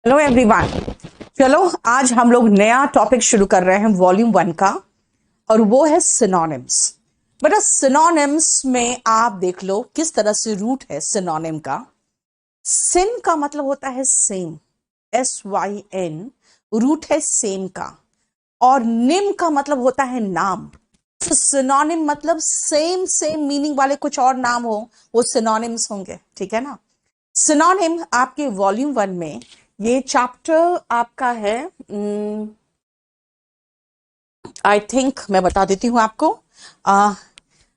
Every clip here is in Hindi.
Hello everyone. चलो आज हम लोग नया टॉपिक शुरू कर रहे हैं वॉल्यूम 1 का, और वो है सिनोनिम्स। बेटा सिनोनिम्स में आप देख लो किस तरह से रूट है सिनोनिम का। सिन का मतलब होता है सेम, SYN, रूट है सेम का। और निम का मतलब होता है नाम। तो सिनोनिम मतलब सेम सेम मीनिंग वाले कुछ और नाम हो, वो सिनोनिम्स होंगे, ठीक है ना। सिनोनिम आपके वॉल्यूम 1 में ये चैप्टर आपका है, आई थिंक मैं बता देती हूं आपको।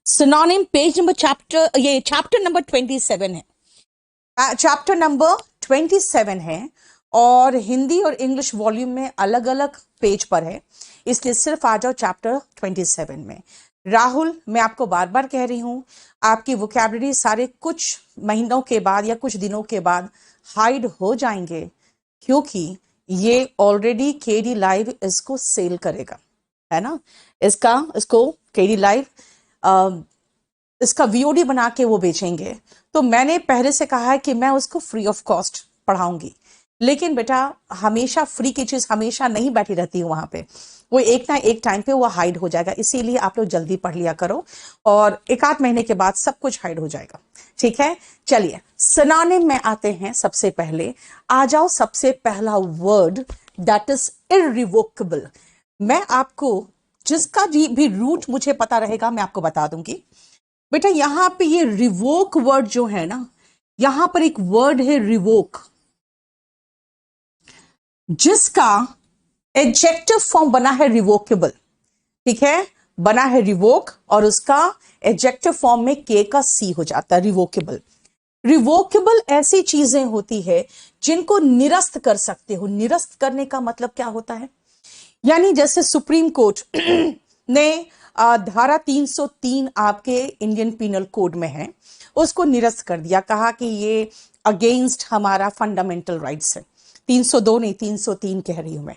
सिनोनिम पेज नंबर चैप्टर, ये चैप्टर नंबर 27 है। चैप्टर नंबर 27 है, और हिंदी और इंग्लिश वॉल्यूम में अलग अलग पेज पर है, इसलिए सिर्फ आ जाओ चैप्टर 27 में। राहुल, मैं आपको बार बार कह रही हूं, आपकी वोकैबुलरी सारे कुछ महीनों के बाद या कुछ दिनों के बाद हाइड हो जाएंगे, क्योंकि ये ऑलरेडी केडी लाइव इसको सेल करेगा, है ना। इसको केडी लाइव इसका VOD बना के वो बेचेंगे। तो मैंने पहले से कहा है कि मैं उसको फ्री ऑफ कॉस्ट पढ़ाऊंगी, लेकिन बेटा हमेशा फ्री की चीज हमेशा नहीं बैठी रहती है वहां पे, वो एक ना एक टाइम पे वो हाइड हो जाएगा। इसीलिए आप लोग जल्दी पढ़ लिया करो, और एक आध महीने के बाद सब कुछ हाइड हो जाएगा, ठीक है। चलिए सिनोनिम में आते हैं। सबसे पहले आ जाओ, सबसे पहला वर्ड दैट इज इररिवोकेबल। मैं आपको जिसका भी रूट मुझे पता रहेगा मैं आपको बता दूंगी। बेटा यहां पे ये रिवोक वर्ड जो है ना, यहां पर एक वर्ड है रिवोक, जिसका एडजेक्टिव फॉर्म बना है रिवोकेबल, ठीक है। बना है रिवोक, और उसका एडजेक्टिव फॉर्म में के का सी हो जाता है, रिवोकेबल। रिवोकेबल ऐसी चीजें होती है जिनको निरस्त कर सकते हो। निरस्त करने का मतलब क्या होता है, यानी जैसे सुप्रीम कोर्ट ने धारा 303 आपके इंडियन पिनल कोड में है, उसको निरस्त कर दिया, कहा कि ये अगेंस्ट हमारा फंडामेंटल राइट्स है। 302 नहीं, 303 कह रही हूं मैं,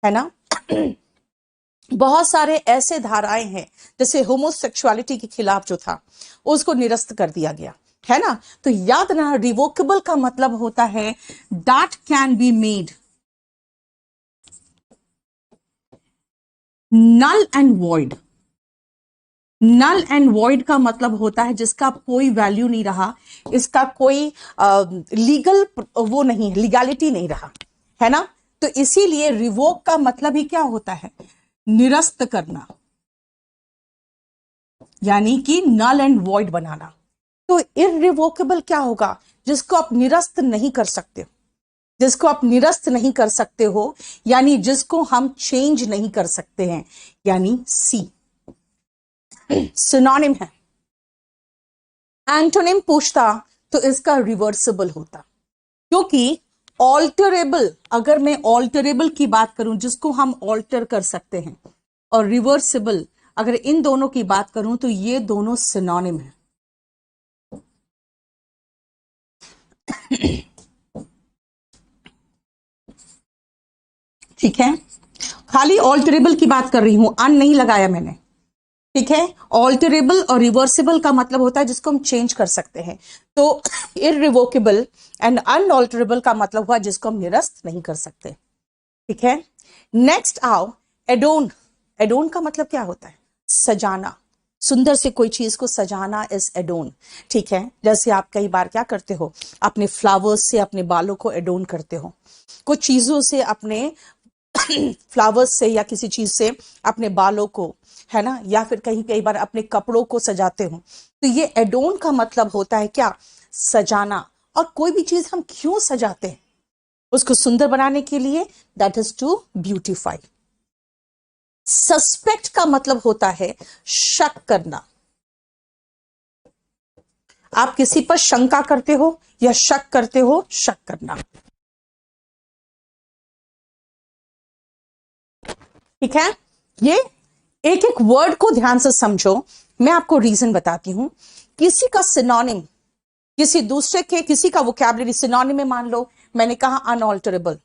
है ना। बहुत सारे ऐसे धाराएं हैं, जैसे होमोसेक्सुअलिटी के खिलाफ जो था उसको निरस्त कर दिया गया, है ना। तो याद रखना, रिवोकेबल का मतलब होता है that can be made null and void. Null and void का मतलब होता है जिसका कोई वैल्यू नहीं रहा, इसका कोई लीगल वो नहीं, लीगैलिटी नहीं रहा, है ना। तो इसीलिए रिवोक का मतलब ही क्या होता है, निरस्त करना, यानी कि नल एंड वॉइड बनाना। तो इररिवोकेबल क्या होगा, जिसको आप निरस्त नहीं कर सकते, जिसको आप निरस्त नहीं कर सकते हो, यानी जिसको हम चेंज नहीं कर सकते हैं, यानी सी सिनोनिम है। एंटोनिम पूछता तो इसका रिवर्सिबल होता, क्योंकि ऑल्टरेबल, अगर मैं ऑल्टरेबल की बात करूं जिसको हम ऑल्टर कर सकते हैं, और रिवर्सिबल अगर इन दोनों की बात करूं तो ये दोनों सिनोनिम है। ठीक है, खाली ऑल्टरेबल की बात कर रही हूं, अन नहीं लगाया मैंने, ठीक है। ऑल्टरेबल और रिवर्सिबल का मतलब होता है जिसको हम चेंज कर सकते हैं। तो इररिवोकेबल एंड अनऑल्टरेबल का मतलब हुआ जिसको हम निरस्त नहीं कर सकते, ठीक है। नेक्स्ट आओ, एडोन। एडोन का मतलब क्या होता है, सजाना, सुंदर से कोई चीज को सजाना इज एडोन, ठीक है। जैसे आप कई बार क्या करते हो, अपने फ्लावर्स से अपने बालों को एडोन करते हो, कुछ चीजों से अपने फ्लावर्स से या किसी चीज से अपने बालों को, है ना, या फिर कहीं कई बार अपने कपड़ों को सजाते हो। तो ये एडोन का मतलब होता है क्या, सजाना। और कोई भी चीज हम क्यों सजाते हैं, उसको सुंदर बनाने के लिए, that is to beautify. Suspect का मतलब होता है शक करना, आप किसी पर शंका करते हो या शक करते हो, शक करना, ठीक है। ये एक एक वर्ड को ध्यान से समझो, मैं आपको रीजन बताती हूं। किसी का सिनोनिम किसी दूसरे के, किसी का वोकैबुलरी सिनोनिम में मान लो मैंने कहा अनऑल्टरेबल,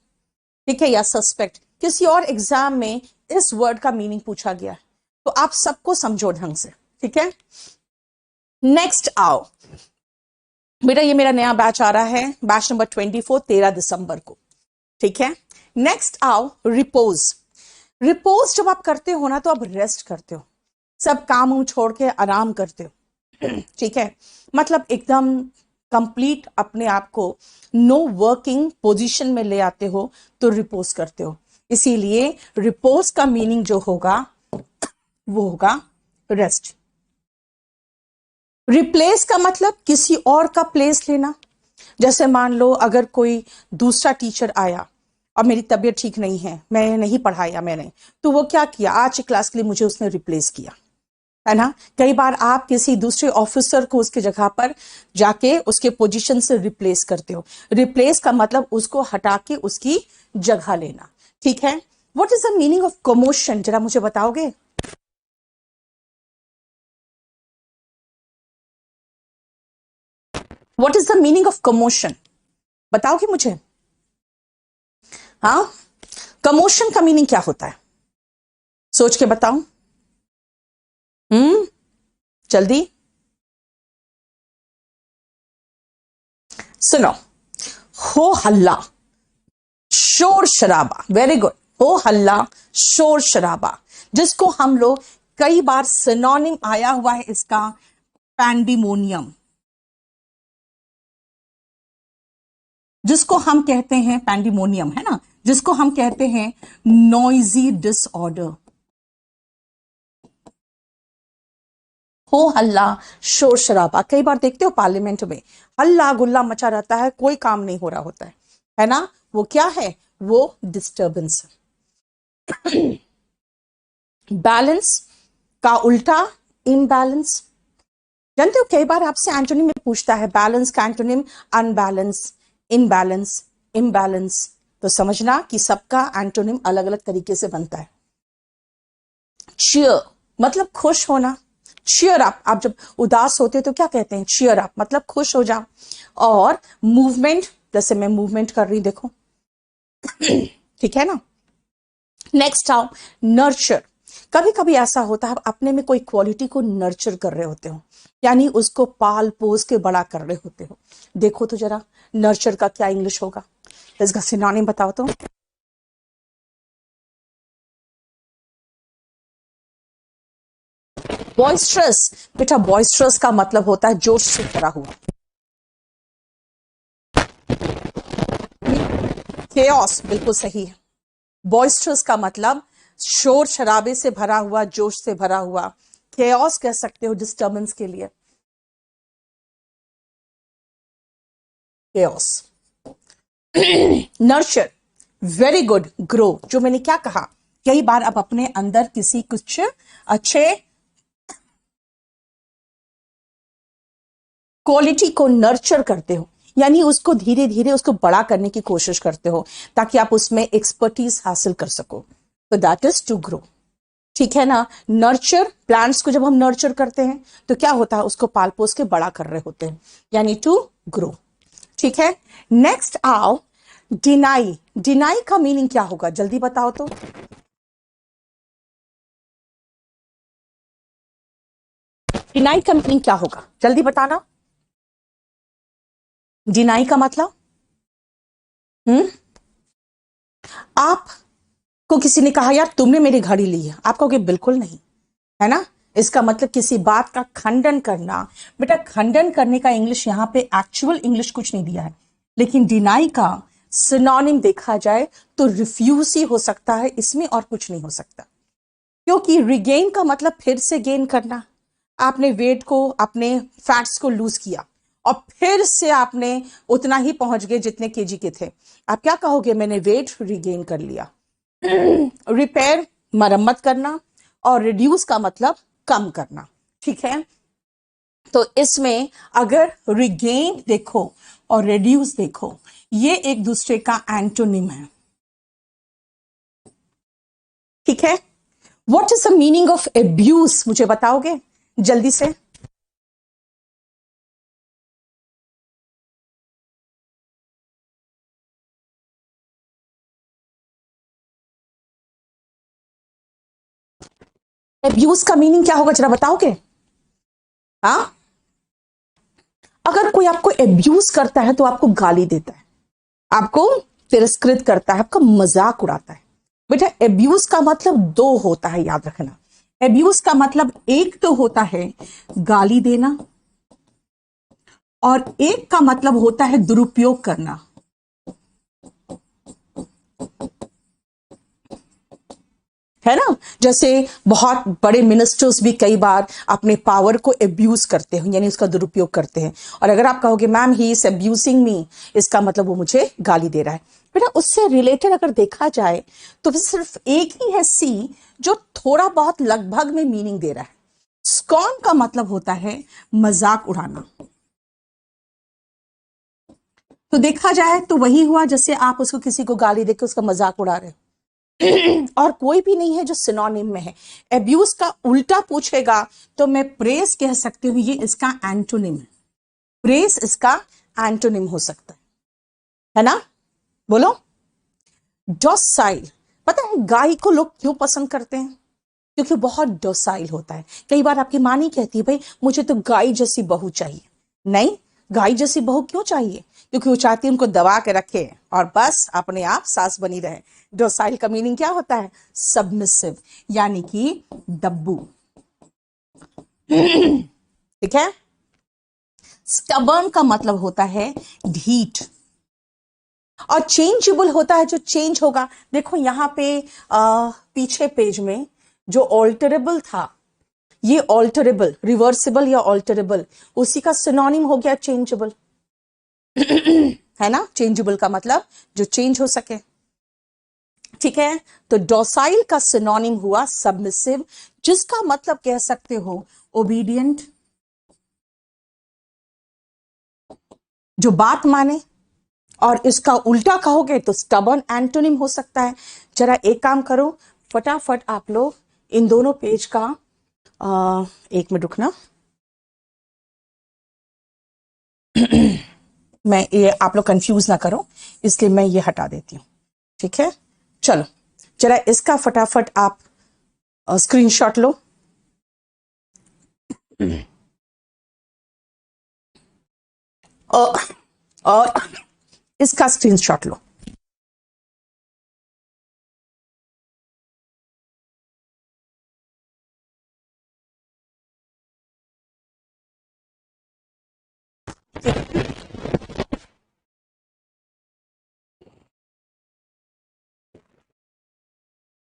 ठीक है, या सस्पेक्ट, किसी और एग्जाम में इस वर्ड का मीनिंग पूछा गया है, तो आप सबको समझो ढंग से, ठीक है। नेक्स्ट आओ बेटा, ये मेरा नया बैच आ रहा है, बैच नंबर 24, 13 दिसंबर को, ठीक है। नेक्स्ट आओ रिपोज। रिपोज जब आप करते हो ना तो आप रेस्ट करते हो, सब काम छोड़ के आराम करते हो। ठीक है, मतलब एकदम कंप्लीट अपने आप को नो वर्किंग पोजीशन में ले आते हो तो रिपोज करते हो। इसीलिए रिपोज का मीनिंग जो होगा वो होगा रेस्ट। रिप्लेस का मतलब किसी और का प्लेस लेना। जैसे मान लो अगर कोई दूसरा टीचर आया और मेरी तबीयत ठीक नहीं है, मैं नहीं पढ़ाया मैंने, तो वो क्या किया, आज की क्लास के लिए मुझे उसने रिप्लेस किया, है ना। कई बार आप किसी दूसरे ऑफिसर को उसके जगह पर जाके उसके पोजीशन से रिप्लेस करते हो। रिप्लेस का मतलब उसको हटा के उसकी जगह लेना। ठीक है। What is the meaning of commotion, जरा मुझे बताओगे? What is the meaning of commotion, बताओगे मुझे? हाँ, कमोशन का मीनिंग क्या होता है, सोच के बताओ। जल्दी सुनो। हो हल्ला, शोर शराबा, वेरी गुड। हो हल्ला, शोर शराबा, जिसको हम लोग कई बार सिनोनिम आया हुआ है इसका, पैंडिमोनियम, जिसको हम कहते हैं पैंडिमोनियम, है ना, जिसको हम कहते हैं नॉइजी डिसऑर्डर। हो हल्ला, शोर शराबा, कई बार देखते हो पार्लियामेंट में हल्ला गुल्ला मचा रहता है, कोई काम नहीं हो रहा होता है ना, वो क्या है, वो डिस्टर्बेंस। बैलेंस का उल्टा इम्बैलेंस। जानते हो कई बार आपसे एंटोनिम में पूछता है बैलेंस का एंटोनिम अनबैलेंस, इनबैलेंस, इम्बैलेंस, तो समझना कि सबका एंटोनिम अलग अलग तरीके से बनता है। चीयर मतलब खुश होना, चीयर अप, आप जब उदास होते हो तो क्या कहते हैं, चीयर अप, मतलब खुश हो जाओ। और मूवमेंट, जैसे मैं मूवमेंट कर रही, देखो, ठीक है ना। नेक्स्ट आओ नर्चर। कभी कभी ऐसा होता है आप अपने में कोई क्वालिटी को नर्चर कर रहे होते हो, यानी उसको पाल पोस के बड़ा कर रहे होते हो। देखो तो जरा नर्चर का क्या इंग्लिश होगा, इसका सिनोनिम बताओ तो। बॉइस्ट्रस, बेटा बॉइस्ट्रस का मतलब होता है जोश से भरा हुआ। केओस बिल्कुल सही है। बॉइस्ट्रस का मतलब शोर शराबे से भरा हुआ, जोश से भरा हुआ। केओस कह सकते हो डिस्टर्बेंस के लिए, chaos. Nurture, very good. Grow, जो मैंने क्या कहा, कई बार आप अपने अंदर किसी कुछ अच्छे क्वालिटी को नर्चर करते हो, यानी उसको धीरे धीरे उसको बड़ा करने की कोशिश करते हो ताकि आप उसमें एक्सपर्टीज हासिल कर सको, तो दैट इज टू ग्रो। ठीक है ना। नर्चर, प्लांट्स को जब हम नर्चर करते हैं तो क्या होता है, उसको पाल पोस के बड़ा कर रहे होते हैं, यानी टू ग्रो। ठीक है। नेक्स्ट आओ डिनाई। डिनाई का मीनिंग क्या होगा, जल्दी बताओ तो। डिनाई का मीनिंग क्या होगा, जल्दी बताना। डिनाई का मतलब, आप को किसी ने कहा यार तुमने मेरी घड़ी ली है, आप कहोगे बिल्कुल नहीं, है ना। इसका मतलब किसी बात का खंडन करना। बेटा खंडन करने का इंग्लिश यहां पे एक्चुअल इंग्लिश कुछ नहीं दिया है, लेकिन डिनाई का सिनोनिम देखा जाए तो रिफ्यूज ही हो सकता है, इसमें और कुछ नहीं हो सकता। क्योंकि रिगेन का मतलब फिर से गेन करना। आपने वेट को, अपने फैट्स को लूज किया और फिर से आपने उतना ही पहुंच गए जितने केजी के थे, आप क्या कहोगे, मैंने वेट रिगेन कर लिया। रिपेयर मरम्मत करना, और रिड्यूस का मतलब कम करना। ठीक है। तो इसमें अगर रिगेन देखो और रिड्यूस देखो, ये एक दूसरे का एंटोनिम है। ठीक है। What is the meaning of abuse, मुझे बताओगे जल्दी से। एब्यूज का मीनिंग क्या होगा, जरा बताओगे। हाँ, अगर कोई आपको एब्यूज करता है तो आपको गाली देता है, आपको तिरस्कृत करता है, आपका मजाक उड़ाता है। बेटा एब्यूज का मतलब दो होता है, याद रखना। एब्यूज का मतलब एक तो होता है गाली देना, और एक का मतलब होता है दुरुपयोग करना। है ना? जैसे बहुत बड़े मिनिस्टर्स भी कई बार अपने पावर को एब्यूज करते हैं, यानी उसका दुरुपयोग करते हैं। और अगर आप कहोगे मैम ही इज एब्यूजिंग मी, इसका मतलब वो मुझे गाली दे रहा है। बेटा उससे रिलेटेड अगर देखा जाए तो सिर्फ एक ही है सी जो थोड़ा बहुत लगभग में मीनिंग दे रहा है। स्कॉन का मतलब होता है मजाक उड़ाना। तो देखा जाए तो वही हुआ जैसे आप उसको किसी को गाली देकर उसका मजाक उड़ा रहे हो। और कोई भी नहीं है जो सिनोनिम में है। एब्यूज का उल्टा पूछेगा तो मैं प्रेस कह सकती हूँ, ये इसका एंटोनिम है। प्रेस इसका एंटोनिम हो सकता है ना? बोलो। डॉसाइल, पता है गाय को लोग क्यों पसंद करते हैं? क्योंकि बहुत डॉसाइल होता है। कई बार आपकी माँ नहीं कहती है भाई मुझे तो गाय जैसी बहू चाहिए। नहीं, गाय जैसी बहू क्यों चाहिए? क्योंकि वो चाहती है उनको दबा के रखे और बस अपने आप सास बनी रहे। डोसाइल का मीनिंग क्या होता है? सबमिसिव, यानी कि दब्बू। ठीक है। स्टबर्न का मतलब होता है ढीठ। और चेंजेबल होता है जो चेंज होगा। देखो यहां पे पीछे पेज में जो ऑल्टरेबल था, ये ऑल्टरेबल, रिवर्सिबल या ऑल्टरेबल, उसी का सिनोनिम हो गया चेंजेबल। है ना? चेंजेबल का मतलब जो चेंज हो सके। ठीक है। तो डोसाइल का सिनोनिम हुआ सबमिसिव, जिसका मतलब कह सकते हो ओबीडियंट, जो बात माने। और इसका उल्टा कहोगे तो स्टबर्न एंटोनिम हो सकता है। जरा एक काम करो, फटाफट आप लोग इन दोनों पेज का एक मिनट रुकना। मैं ये आप लोग कंफ्यूज ना करो, इसलिए मैं ये हटा देती हूं। ठीक है, चलो जरा इसका फटाफट आप स्क्रीनशॉट लो। और इसका स्क्रीनशॉट लो।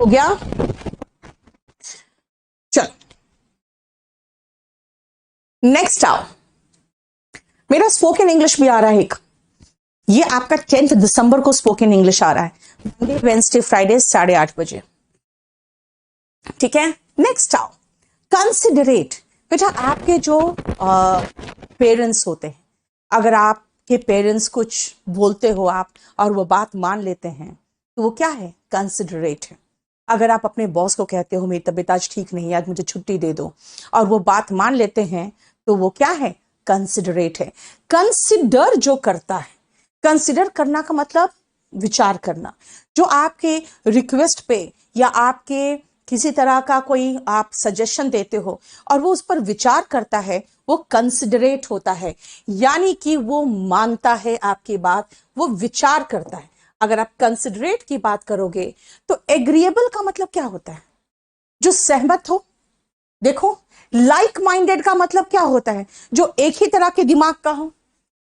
हो गया? चल नेक्स्ट आओ। मेरा स्पोकन इंग्लिश भी आ रहा है एक, ये आपका 10 दिसंबर को स्पोकन इंग्लिश आ रहा है, मंडे वेंसडे फ्राइडे 8:30 बजे। ठीक है। नेक्स्ट आओ, कंसिडरेट। बेटा आपके जो पेरेंट्स होते हैं, अगर आपके पेरेंट्स कुछ बोलते हो आप और वो बात मान लेते हैं तो वो क्या है? कंसिडरेट है। अगर आप अपने बॉस को कहते हो मेरी तबीयत आज ठीक नहीं है, आज मुझे छुट्टी दे दो, और वो बात मान लेते हैं तो वो क्या है? कंसिडरेट है। कंसिडर जो करता है, कंसिडर करना का मतलब विचार करना। जो आपके रिक्वेस्ट पे या आपके किसी तरह का कोई आप सजेशन देते हो और वो उस पर विचार करता है, वो कंसिडरेट होता है। यानी कि वो मानता है आपकी बात, वो विचार करता है। अगर आप कंसिडरेट की बात करोगे तो एग्रीएबल का मतलब क्या होता है? जो सहमत हो। देखो लाइक माइंडेड का मतलब क्या होता है? जो एक ही तरह के दिमाग का हो।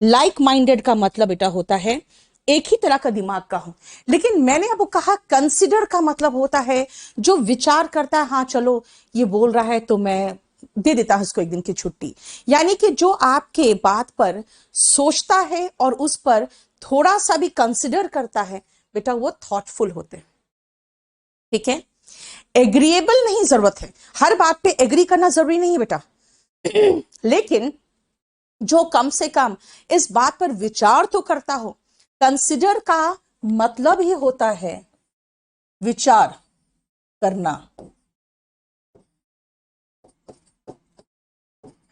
लाइक माइंडेड का मतलब बेटा होता है एक ही तरह का दिमाग का हो। लेकिन मैंने अब कहा कंसिडर का मतलब होता है जो विचार करता है, हाँ चलो ये बोल रहा है तो मैं दे देता हूं उसको एक दिन की छुट्टी। यानी कि जो आपके बात पर सोचता है और उस पर थोड़ा सा भी कंसिडर करता है, बेटा वो थॉटफुल होते हैं। ठीक है। एग्रीएबल नहीं जरूरत है, हर बात पे एग्री करना जरूरी नहीं है बेटा। लेकिन जो कम से कम इस बात पर विचार तो करता हो। कंसिडर का मतलब ही होता है विचार करना,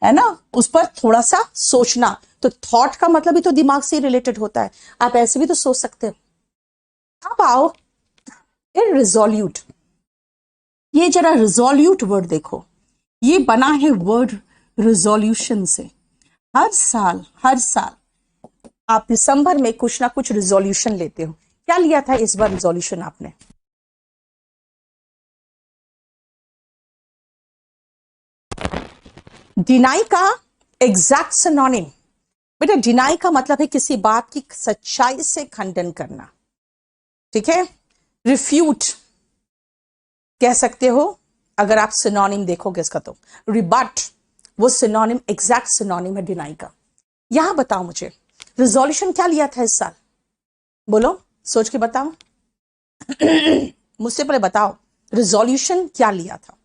है ना? उस पर थोड़ा सा सोचना। तो थॉट का मतलब ही तो दिमाग से रिलेटेड होता है, आप ऐसे भी तो सोच सकते हो। अब आओ इररिजोल्यूट। ये जरा रिजोल्यूट वर्ड देखो, ये बना है वर्ड रिजोल्यूशन से। हर साल आप दिसंबर में कुछ ना कुछ रिजोल्यूशन लेते हो क्या लिया था इस बार रिजोल्यूशन आपने? डिनाई का एग्जैक्ट सिनोनिम, बेटा डिनाई का मतलब है किसी बात की सच्चाई से खंडन करना, ठीक है? रिफ्यूट कह सकते हो अगर आप सिनोनिम देखोगे इसका तो। रिबट वो सिनोनिम, एग्जैक्ट सिनोनिम है डिनाई का। यहां बताओ मुझे रिजोल्यूशन क्या लिया था इस साल? बोलो, सोच के बताओ। मुझसे पहले बताओ रिजोल्यूशन क्या लिया था?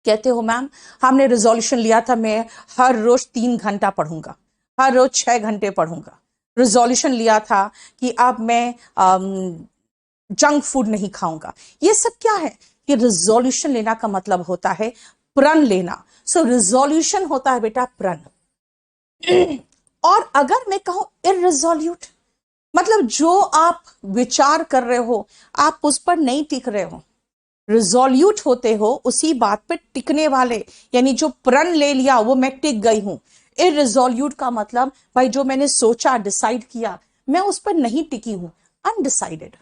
कहते हो मैम हमने रिजोल्यूशन लिया था मैं हर रोज 3 घंटा पढ़ूंगा, हर रोज 6 घंटे पढ़ूंगा। रिजोल्यूशन लिया था कि अब मैं जंक फूड नहीं खाऊंगा। ये सब क्या है? कि रिजोल्यूशन लेना का मतलब होता है प्रण लेना। सो रिजोल्यूशन होता है बेटा प्रण। और अगर मैं कहूं इररिजोल्यूट, मतलब जो आप विचार कर रहे हो आप उस पर नहीं टिक रहे हो। रिजोल्यूट होते हो उसी बात पे टिकने वाले, यानी जो प्रण ले लिया वो मैं टिक गई हूं। इररिजोल्यूट का मतलब भाई जो मैंने सोचा, डिसाइड किया, मैं उस पर नहीं टिकी हूं, अनडिसाइडेड।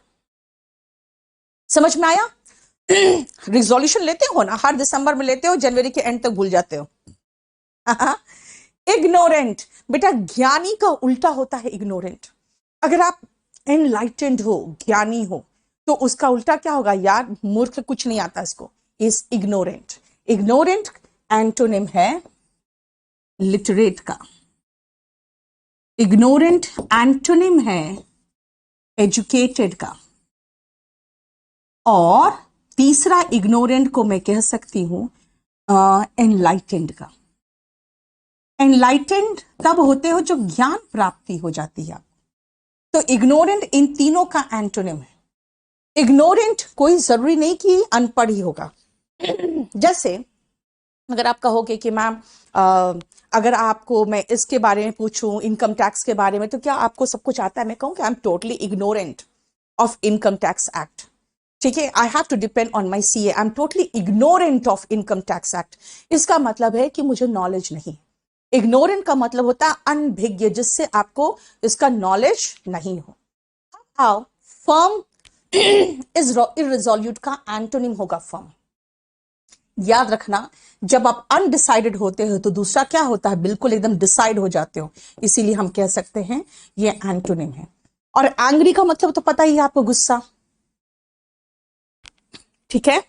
समझ में आया? रिजोल्यूशन लेते हो ना, हर दिसंबर में लेते हो, जनवरी के एंड तक भूल जाते हो। इग्नोरेंट, बेटा ज्ञानी का उल्टा होता है इग्नोरेंट। अगर आप एनलाइटेंड हो, ज्ञानी हो, तो उसका उल्टा क्या होगा यार? मूर्ख, कुछ नहीं आता इसको, इज इग्नोरेंट। इग्नोरेंट एंटोनिम है लिटरेट का। इग्नोरेंट एंटोनिम है एजुकेटेड का। और तीसरा इग्नोरेंट को मैं कह सकती हूं एनलाइटेंड का। एनलाइटेंड तब होते हो जो ज्ञान प्राप्ति हो जाती है। तो इग्नोरेंट इन तीनों का एंटोनिम है। इग्नोरेंट कोई जरूरी नहीं कि अनपढ़ ही होगा। जैसे अगर आप कहोगे कि मैम अगर आपको मैं इसके बारे में पूछूं, इनकम टैक्स के बारे में, तो क्या आपको सब कुछ आता है? मैं कहूँ कि I am totally ignorant of income tax act, ठीक है? I have to depend on my CA, I am totally ignorant of income tax act. इसका मतलब है कि मुझे नॉलेज नहीं। इग्नोरेंट का मतलब होता है अनभिज्ञ, जिससे आपको इसका नॉलेज नहीं हो। हाउ फर्म इज इररिजोल्यूट का एंटोनिम होगा फर्म। याद रखना, जब आप अनडिसाइडेड होते हो तो दूसरा क्या होता है? बिल्कुल एकदम डिसाइड हो जाते हो, इसीलिए हम कह सकते हैं ये एंटोनिम है। और एंग्री का मतलब तो पता ही है आपको, गुस्सा, ठीक है?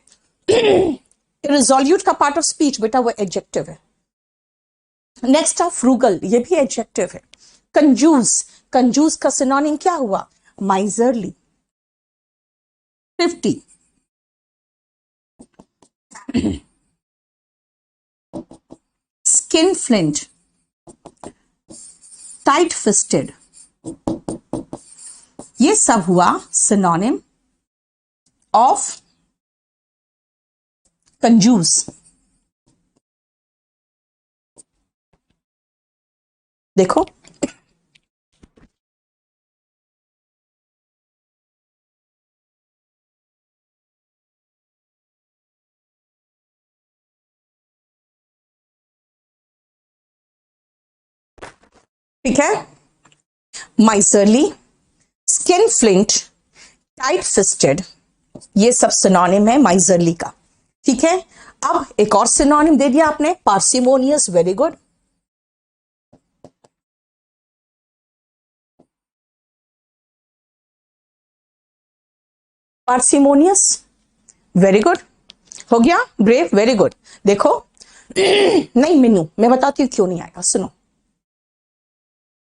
रिजोल्यूट का पार्ट ऑफ स्पीच बेटा वो एडजेक्टिव है। नेक्स्ट है फ्रूगल, ये भी एडजेक्टिव है। कंजूस, कंजूस का सिनोनिम क्या हुआ? Miserly. 50, skin flint, tight fisted, ये सब हुआ सिनोनिम ऑफ कंजूस। देखो ठीक है, miserly, skin flint, tight fisted, ये सब सिनोनिम है माइजरली का, ठीक है? अब एक और सिनोनिम दे दिया आपने, parsimonious. Very good. Parsimonious, very good, हो गया। Brave, very good. देखो नहीं मीनू, मैं बताती हूं क्यों नहीं आएगा, सुनो।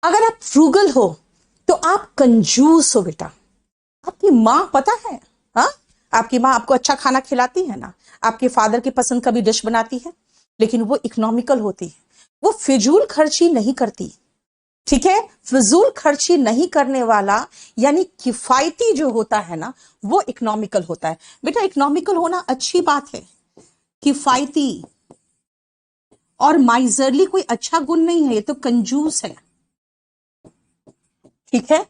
अगर आप फ्रूगल हो तो आप कंजूस हो बेटा। आपकी मां पता है, हाँ, आपकी मां आपको अच्छा खाना खिलाती है ना, आपके फादर की पसंद का भी डिश बनाती है, लेकिन वो इकोनॉमिकल होती है, वो फिजूल खर्ची नहीं करती, ठीक है? फिजूल खर्ची नहीं करने वाला यानी किफायती जो होता है ना, वो इकोनॉमिकल होता है। बेटा इकोनॉमिकल होना अच्छी बात है, किफायती और माइजरली कोई अच्छा गुण नहीं है, ये तो कंजूस है, ठीक है?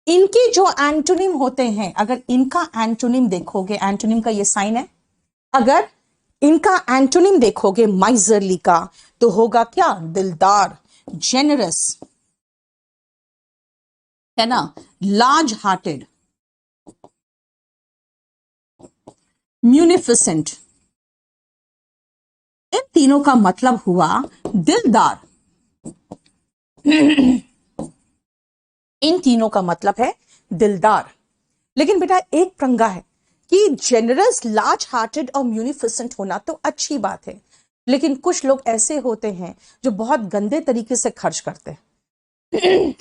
इनके जो एंटोनिम होते हैं, अगर इनका एंटोनिम देखोगे, एंटोनिम का ये साइन है, अगर इनका एंटोनिम देखोगे माइजरली का, तो होगा क्या? दिलदार, जेनरस, है ना, लार्ज हार्टेड, म्यूनिफिसेंट, इन तीनों का मतलब हुआ दिलदार। इन तीनों का मतलब है दिलदार। लेकिन बेटा एक पंगा है कि जेनरस, लार्ज हार्टेड और म्यूनिफिसेंट होना तो अच्छी बात है, लेकिन कुछ लोग ऐसे होते हैं जो बहुत गंदे तरीके से खर्च करते हैं,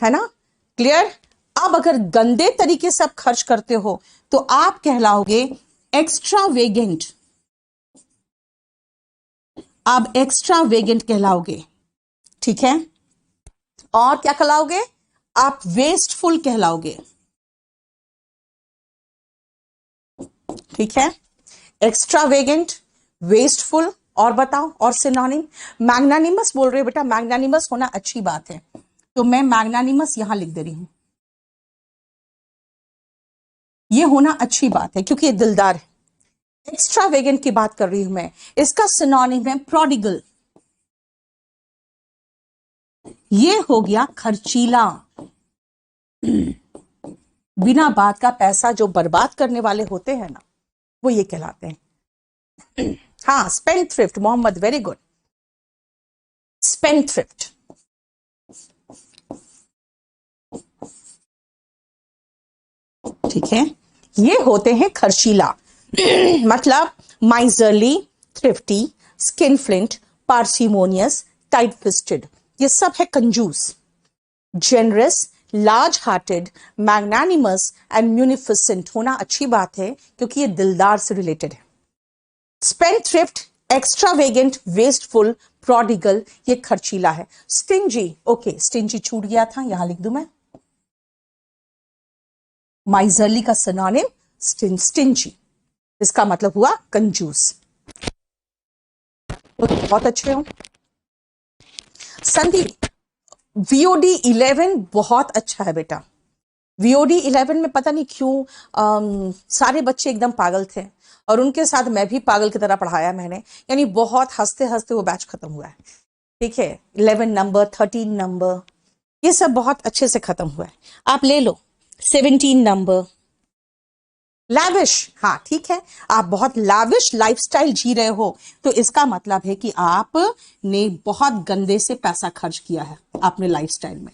है ना, क्लियर। अब अगर गंदे तरीके से आप खर्च करते हो तो आप कहलाओगे एक्स्ट्रावेगेंट, आप एक्स्ट्रावेगेंट कहलाओगे, ठीक है। और क्या कहलाओगे, आप वेस्टफुल कहलाओगे, ठीक है। एक्स्ट्रावेगेंट, वेस्टफुल, और बताओ और सिनोनिम। मैग्नानिमस बोल रहे हो बेटा, मैग्नानिमस होना अच्छी बात है, तो मैं मैग्नानिमस यहां लिख दे रही हूं, ये होना अच्छी बात है क्योंकि ये दिलदार है। एक्स्ट्रावेगेंट की बात कर रही हूं मैं, इसका सिनोनिम है प्रोडिगल, ये हो गया खर्चीला, बिना बात का पैसा जो बर्बाद करने वाले होते हैं ना, वो ये कहलाते हैं। हाँ, spendthrift, Mohammad, very good, spendthrift, ठीक है। ये होते हैं खर्चीला, मतलब miserly, thrifty, skinflint, parsimonious, tight fisted, ये सब है कंजूस। Generous, large hearted, magnanimous and munificent होना अच्छी बात है क्योंकि ये दिलदार से रिलेटेड है। Spend thrift, extravagant, wasteful, prodigal, ये खर्चीला है। स्टिंजी, ओके, स्टिंजी छूट गया था, यहां लिख दूं मैं, माइजरली का सिनोनिम स्टिंजी, इसका मतलब हुआ कंजूस। तो बहुत अच्छे हो संदीप। वीओडी 11 बहुत अच्छा है बेटा। वीओडी 11 में पता नहीं क्यों सारे बच्चे एकदम पागल थे, और उनके साथ मैं भी पागल की तरह पढ़ाया मैंने, यानी बहुत हंसते हंसते वो बैच खत्म हुआ है, ठीक है। 11 नंबर, 13 नंबर, ये सब बहुत अच्छे से खत्म हुआ है। आप ले लो 17 नंबर, लैविश, हाँ ठीक है, आप बहुत लाविश लाइफस्टाइल जी रहे हो, तो इसका मतलब है कि आप ने बहुत गंदे से पैसा खर्च किया है अपने लाइफस्टाइल में,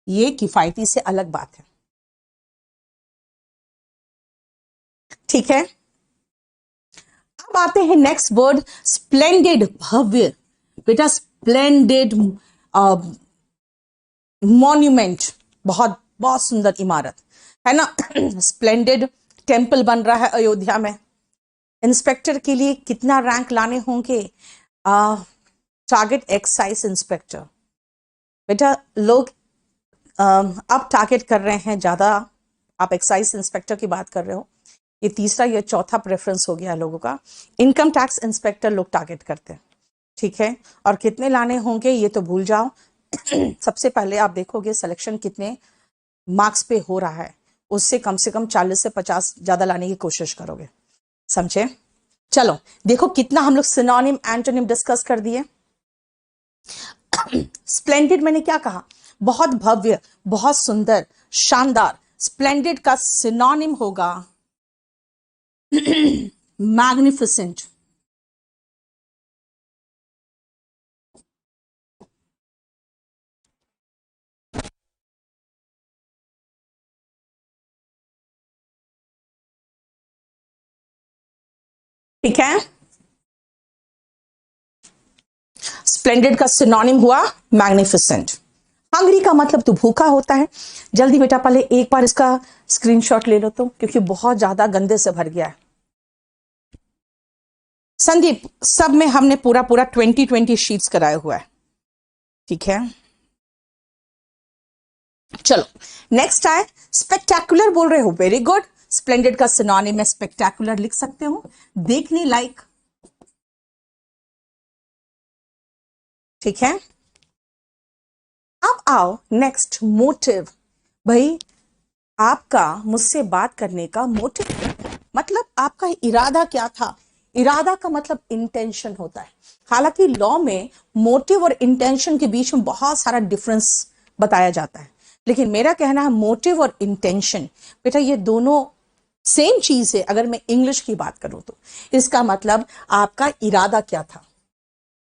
ये किफायती से अलग बात है, ठीक है। अब आते हैं नेक्स्ट वर्ड, स्प्लेंडेड, भव्य। बेटा स्प्लेंडेड, मॉन्यूमेंट, बहुत बहुत सुंदर इमारत, है ना। स्प्लेंडेड टेंपल बन रहा है अयोध्या में। इंस्पेक्टर के लिए कितना रैंक लाने होंगे, टारगेट एक्साइज इंस्पेक्टर। बेटा लोग अब टारगेट कर रहे हैं ज्यादा, आप एक्साइज इंस्पेक्टर की बात कर रहे हो, ये तीसरा या चौथा प्रेफरेंस हो गया लोगों का। इनकम टैक्स इंस्पेक्टर लोग टारगेट करते हैं, ठीक है। और कितने लाने होंगे ये तो भूल जाओ। सबसे पहले आप देखोगे सिलेक्शन कितने मार्क्स पे हो रहा है, उससे कम से कम 40 से 50 ज्यादा लाने की कोशिश करोगे, समझे। चलो देखो कितना हम लोग सिनोनिम एंटोनिम डिस्कस कर दिए। स्प्लेंडेड मैंने क्या कहा, बहुत भव्य, बहुत सुंदर, शानदार। स्प्लेंडेड का सिनोनिम होगा मैग्निफिसेंट, ठीक है। स्प्लेंडेड का सिनोनिम हुआ मैग्निफिसेंट। हंग्री का मतलब तो भूखा होता है। जल्दी बेटा पहले एक बार इसका स्क्रीनशॉट ले लो तो, क्योंकि बहुत ज्यादा गंदे से भर गया है। संदीप सब में हमने पूरा पूरा 20 शीट्स कराया हुआ है, ठीक है। चलो नेक्स्ट है स्पेक्टेकुलर, बोल रहे हो, वेरी गुड। स्प्लेंडेड का सिनोनिम में स्पेक्टेकुलर लिख सकते हो, देखने लायक, ठीक है। अब आओ नेक्स्ट, मोटिव। भाई आपका मुझसे बात करने का मोटिव, मतलब आपका इरादा क्या था। इरादा का मतलब इंटेंशन होता है। हालांकि लॉ में मोटिव और इंटेंशन के बीच में बहुत सारा डिफरेंस बताया जाता है, लेकिन मेरा कहना है मोटिव और इंटेंशन, बेटा ये दोनों सेम चीज है। अगर मैं इंग्लिश की बात करूं तो इसका मतलब आपका इरादा क्या था,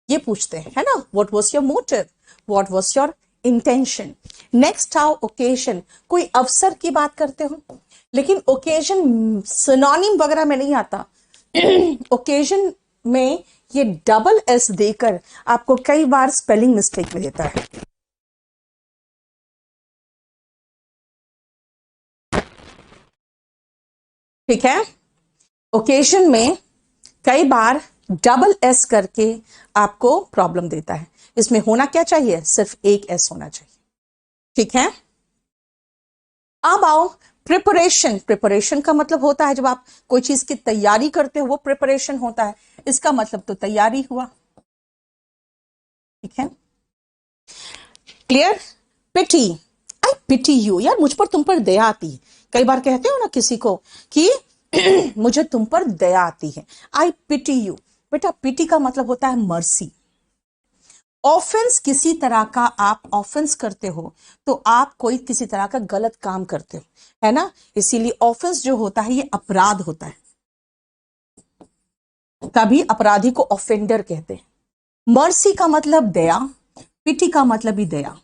ये पूछते हैं, है ना। What was your motive, what was your intention. Next आओ ओकेजन, कोई अवसर की बात करते हो, लेकिन ओकेजन सिनोनिम वगैरह में नहीं आता। ओकेजन में ये डबल एस देकर आपको कई बार स्पेलिंग मिस्टेक में देता है। ठीक है, ओकेजन में कई बार डबल एस करके आपको प्रॉब्लम देता है। इसमें होना क्या चाहिए, सिर्फ एक एस होना चाहिए। ठीक है, अब आओ प्रिपरेशन। प्रिपरेशन का मतलब होता है जब आप कोई चीज की तैयारी करते हो, वो प्रिपरेशन होता है। इसका मतलब तो तैयारी हुआ। ठीक है, clear. Pity, I pity you, यार मुझ पर तुम पर दया आती है। कई बार कहते हो ना किसी को कि मुझे तुम पर दया आती है, आई पिटी यू। बेटा पिटी का मतलब होता है मर्सी। ऑफेंस, किसी तरह का आप ऑफेंस करते हो तो आप कोई किसी तरह का गलत काम करते हो, है ना। इसीलिए ऑफेंस जो होता है ये अपराध होता है, तभी अपराधी को ऑफेंडर कहते हैं। मर्सी का मतलब दया, पिटी का मतलब भी दया।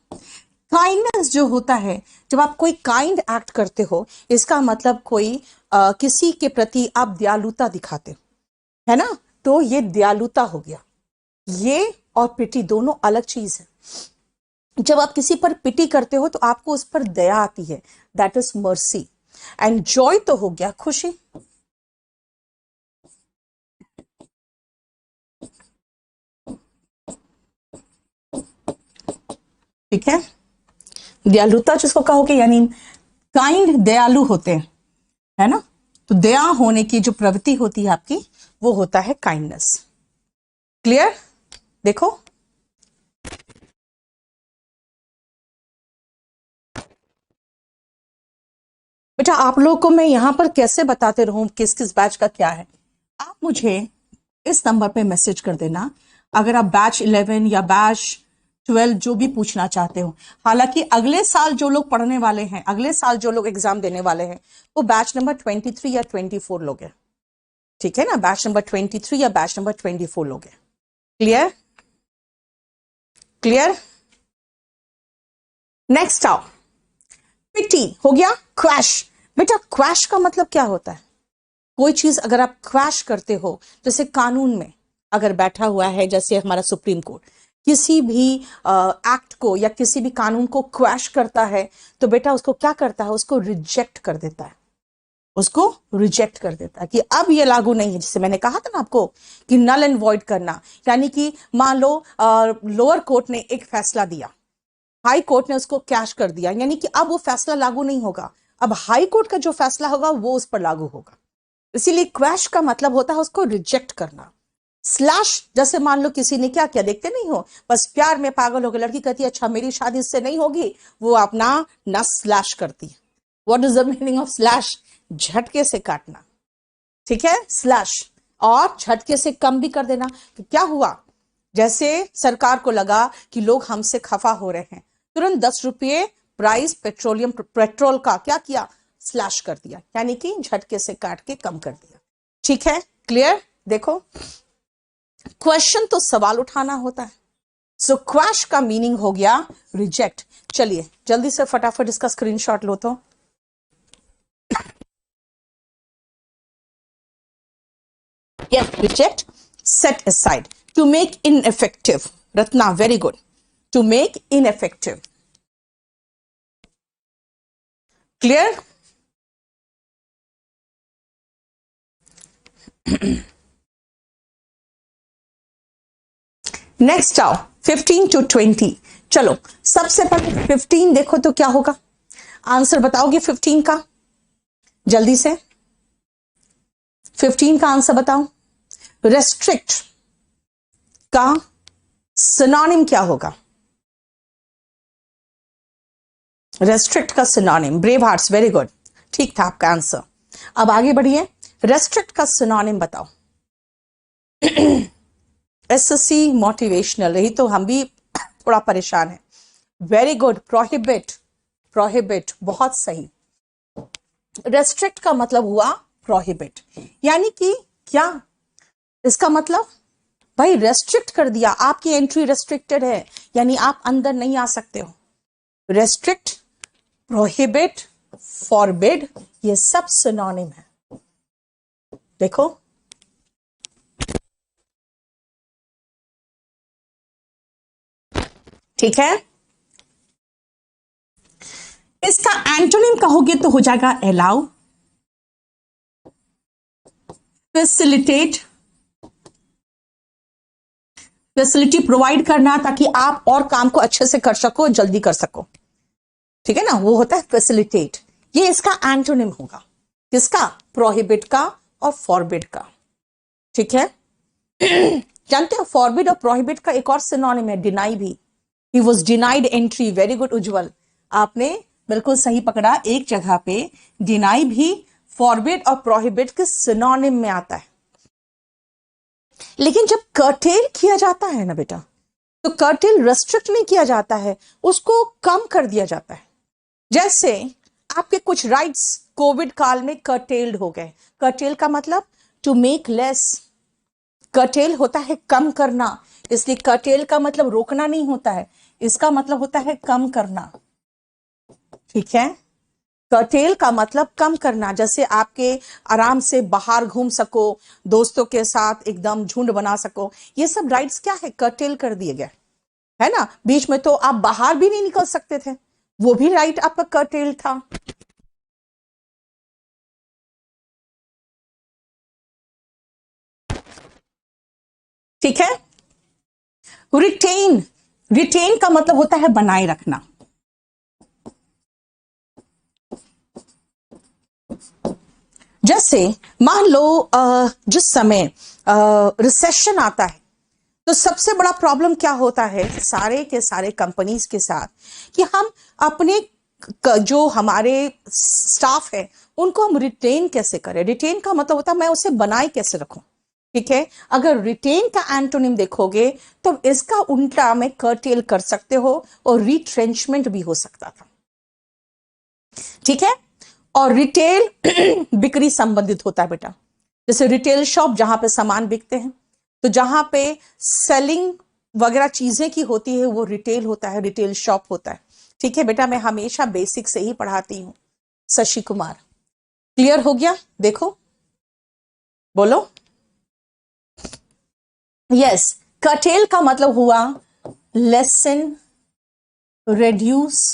काइंडनेस जो होता है, जब आप कोई काइंड एक्ट करते हो, इसका मतलब कोई किसी के प्रति आप दयालुता दिखाते हो, है ना, तो ये दयालुता हो गया। ये और पिटी दोनों अलग चीज है। जब आप किसी पर पिटी करते हो तो आपको उस पर दया आती है, that is mercy. And Joy तो हो गया खुशी। ठीक है, दयालुता जिसको कहोगे, यानी काइंड, दयालु होते हैं, है ना। तो दया होने की जो प्रवृत्ति होती है आपकी, वो होता है काइंडनेस। क्लियर, देखो बेटा आप लोग को मैं यहां पर कैसे बताते रहूं किस किस बैच का क्या है। आप मुझे इस नंबर पे मैसेज कर देना अगर आप बैच 11 या बैच 12 जो भी पूछना चाहते हो। हालांकि अगले साल जो लोग पढ़ने वाले हैं, अगले साल जो लोग एग्जाम देने वाले हैं, वो बैच नंबर 23 या 24 लोग हैं। ठीक है ना, बैच नंबर 23 या बैच नंबर 24 लोग हैं। Clear, clear. नेक्स्ट आओ, पिटी हो गया। क्रैश, बेटा क्रैश का मतलब क्या होता है, कोई चीज अगर आप क्रैश करते हो, जैसे कानून में अगर बैठा हुआ है, जैसे हमारा सुप्रीम कोर्ट किसी भी एक्ट को या किसी भी कानून को क्रैश करता है, तो बेटा उसको क्या करता है, उसको रिजेक्ट कर देता है, उसको रिजेक्ट कर देता है कि अब ये लागू नहीं है। जैसे मैंने कहा था ना आपको कि नल एंड वॉइड करना, यानी कि मान लो लोअर कोर्ट ने एक फैसला दिया, हाई कोर्ट ने उसको कैश कर दिया, यानी कि अब वो फैसला लागू नहीं होगा, अब हाई कोर्ट का जो फैसला होगा वो उस पर लागू होगा। इसीलिए क्रैश का मतलब होता है उसको रिजेक्ट करना। स्लैश, जैसे मान लो किसी ने क्या किया, देखते नहीं हो, बस प्यार में पागल हो गए, लड़की कहती है अच्छा मेरी शादी इससे नहीं होगी, वो अपना नस स्लैश करती है। What is the meaning of slash, झटके से काटना। ठीक है, स्लैश। और झटके से कम भी कर देना। तो क्या हुआ, जैसे सरकार को लगा कि लोग हमसे खफा हो रहे हैं, तुरंत 10 रुपये प्राइस पेट्रोल का क्या किया, स्लैश कर दिया, यानी कि झटके से काट के कम कर दिया। ठीक है, क्लियर। देखो क्वेश्चन तो सवाल उठाना होता है, सो क्रैश का मीनिंग हो गया रिजेक्ट। चलिए जल्दी से फटाफट इसका स्क्रीनशॉट लो तो। Yes, reject, set aside, to make ineffective. Ratna, very good. To make ineffective. Clear? Next आओ 15 to 20। चलो सबसे पहले 15 देखो तो क्या होगा, आंसर बताओगे 15 का, जल्दी से 15 का आंसर बताओ। रेस्ट्रिक्ट का सिनोनिम क्या होगा, रेस्ट्रिक्ट का synonym, brave hearts, very good, ठीक था आपका आंसर। अब आगे बढ़िए, रेस्ट्रिक्ट का सिनोनिम बताओ। एसएससी मोटिवेशनल, यही तो हम भी थोड़ा परेशान है। वेरी गुड, प्रोहिबिट, प्रोहिबिट, बहुत सही। रेस्ट्रिक्ट का मतलब हुआ प्रोहिबिट, यानी कि क्या इसका मतलब, भाई रेस्ट्रिक्ट कर दिया, आपकी एंट्री रेस्ट्रिक्टेड है, यानी आप अंदर नहीं आ सकते हो। रेस्ट्रिक्ट, प्रोहिबिट, फॉरबिड, ये सब सिनोनिम है। देखो ठीक है। इसका एंटोनिम कहोगे तो हो जाएगा अलाउ, फैसिलिटेट, फैसिलिटी प्रोवाइड करना ताकि आप और काम को अच्छे से कर सको, जल्दी कर सको, ठीक है ना, वो होता है फैसिलिटेट। ये इसका एंटोनिम होगा, किसका, प्रोहिबिट का और फॉरबिड का, ठीक है। जानते हो फॉरबिड और प्रोहिबिट का एक और सिनोनिम है, डिनाई भी। He was denied entry, very good Ujjwal, आपने बिल्कुल सही पकड़ा, एक जगह पे डिनाई भी फॉरबिड और प्रोहिबिट के सिनोनिम में आता है। लेकिन जब कर्टेल किया जाता है ना बेटा, तो कर्टेल रेस्ट्रिक्ट नहीं किया जाता है, उसको कम कर दिया जाता है। जैसे आपके कुछ राइट्स कोविड काल में कर्टेल्ड हो गए। कर्टेल का मतलब टू मेक लेस, कर्टेल होता है कम करना, इसलिए कर्टेल का मतलब रोकना नहीं होता है, इसका मतलब होता है कम करना, ठीक है। कर्टेल का मतलब कम करना, जैसे आपके आराम से बाहर घूम सको, दोस्तों के साथ एकदम झुंड बना सको, ये सब राइट्स क्या है, कर्टेल कर दिए गए, है ना। बीच में तो आप बाहर भी नहीं निकल सकते थे, वो भी राइट आपका कर्टेल था। ठीक है। रिटेन, रिटेन का मतलब होता है बनाए रखना। जैसे मान लो जिस समय रिसेशन आता है, तो सबसे बड़ा प्रॉब्लम क्या होता है सारे के सारे कंपनीज के साथ, कि हम अपने जो हमारे स्टाफ है उनको हम रिटेन कैसे करें। रिटेन का मतलब होता है मैं उसे बनाए कैसे रखूं, ठीक है। अगर रिटेन का एंटोनिम देखोगे तो इसका उल्टा में कर्टेल कर सकते हो, और रिट्रेंचमेंट भी हो सकता था, ठीक है। और रिटेल बिक्री संबंधित होता है बेटा, जैसे रिटेल शॉप जहां पे सामान बिकते हैं, तो जहां पे सेलिंग वगैरह चीजें की होती है वो रिटेल होता है, रिटेल शॉप होता है, ठीक है बेटा। मैं हमेशा बेसिक से ही पढ़ाती हूं। शशि कुमार, क्लियर हो गया, देखो बोलो। यस, कर्टेल का मतलब हुआ लेसन, रेड्यूस,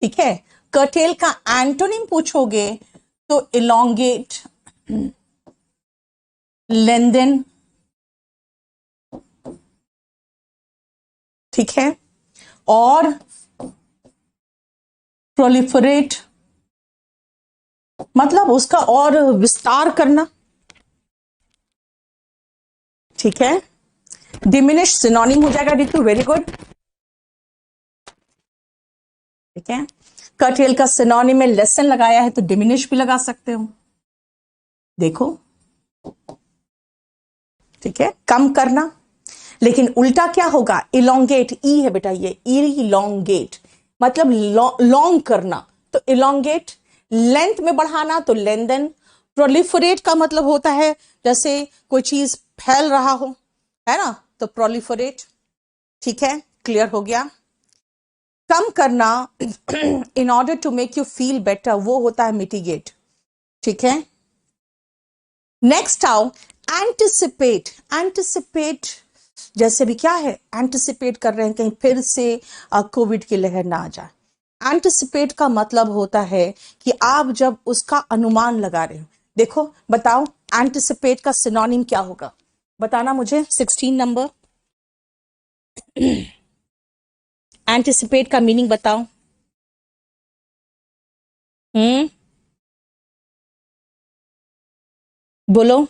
ठीक है। कर्टेल का एंटोनिम पूछोगे तो इलोंगेट, लेंदन, ठीक है, और प्रोलिफरेट, मतलब उसका और विस्तार करना, ठीक है। डिमिनिश सिनोनिम हो जाएगा रितु, वेरी गुड, ठीक है। कर्टेल का सिनोनिम में लेसन लगाया है तो डिमिनिश भी लगा सकते हो, देखो, ठीक है, कम करना। लेकिन उल्टा क्या होगा, इलोंगेट, ई है बेटा, ये इलोंगेट मतलब लॉन्ग करना, तो इलोंगेट। लेंथ में बढ़ाना तो लेंदन। प्रोलिफरेट का मतलब होता है जैसे कोई चीज फैल रहा हो, है ना, तो प्रोलिफरेट, ठीक है, क्लियर हो गया। कम करना in order to make you feel better, वो होता है मिटिगेट, ठीक है। नेक्स्ट आओ एंटिसिपेट। एंटिसिपेट जैसे भी क्या है, एंटिसिपेट कर रहे हैं कहीं फिर से कोविड की लहर ना आ जाए। एंटिसिपेट का मतलब होता है कि आप जब उसका अनुमान लगा रहे हो। देखो बताओ एंटिसिपेट का सिनोनिम क्या होगा, बताना मुझे, 16 नंबर। एंटिसिपेट का मीनिंग बताओ। बोलो।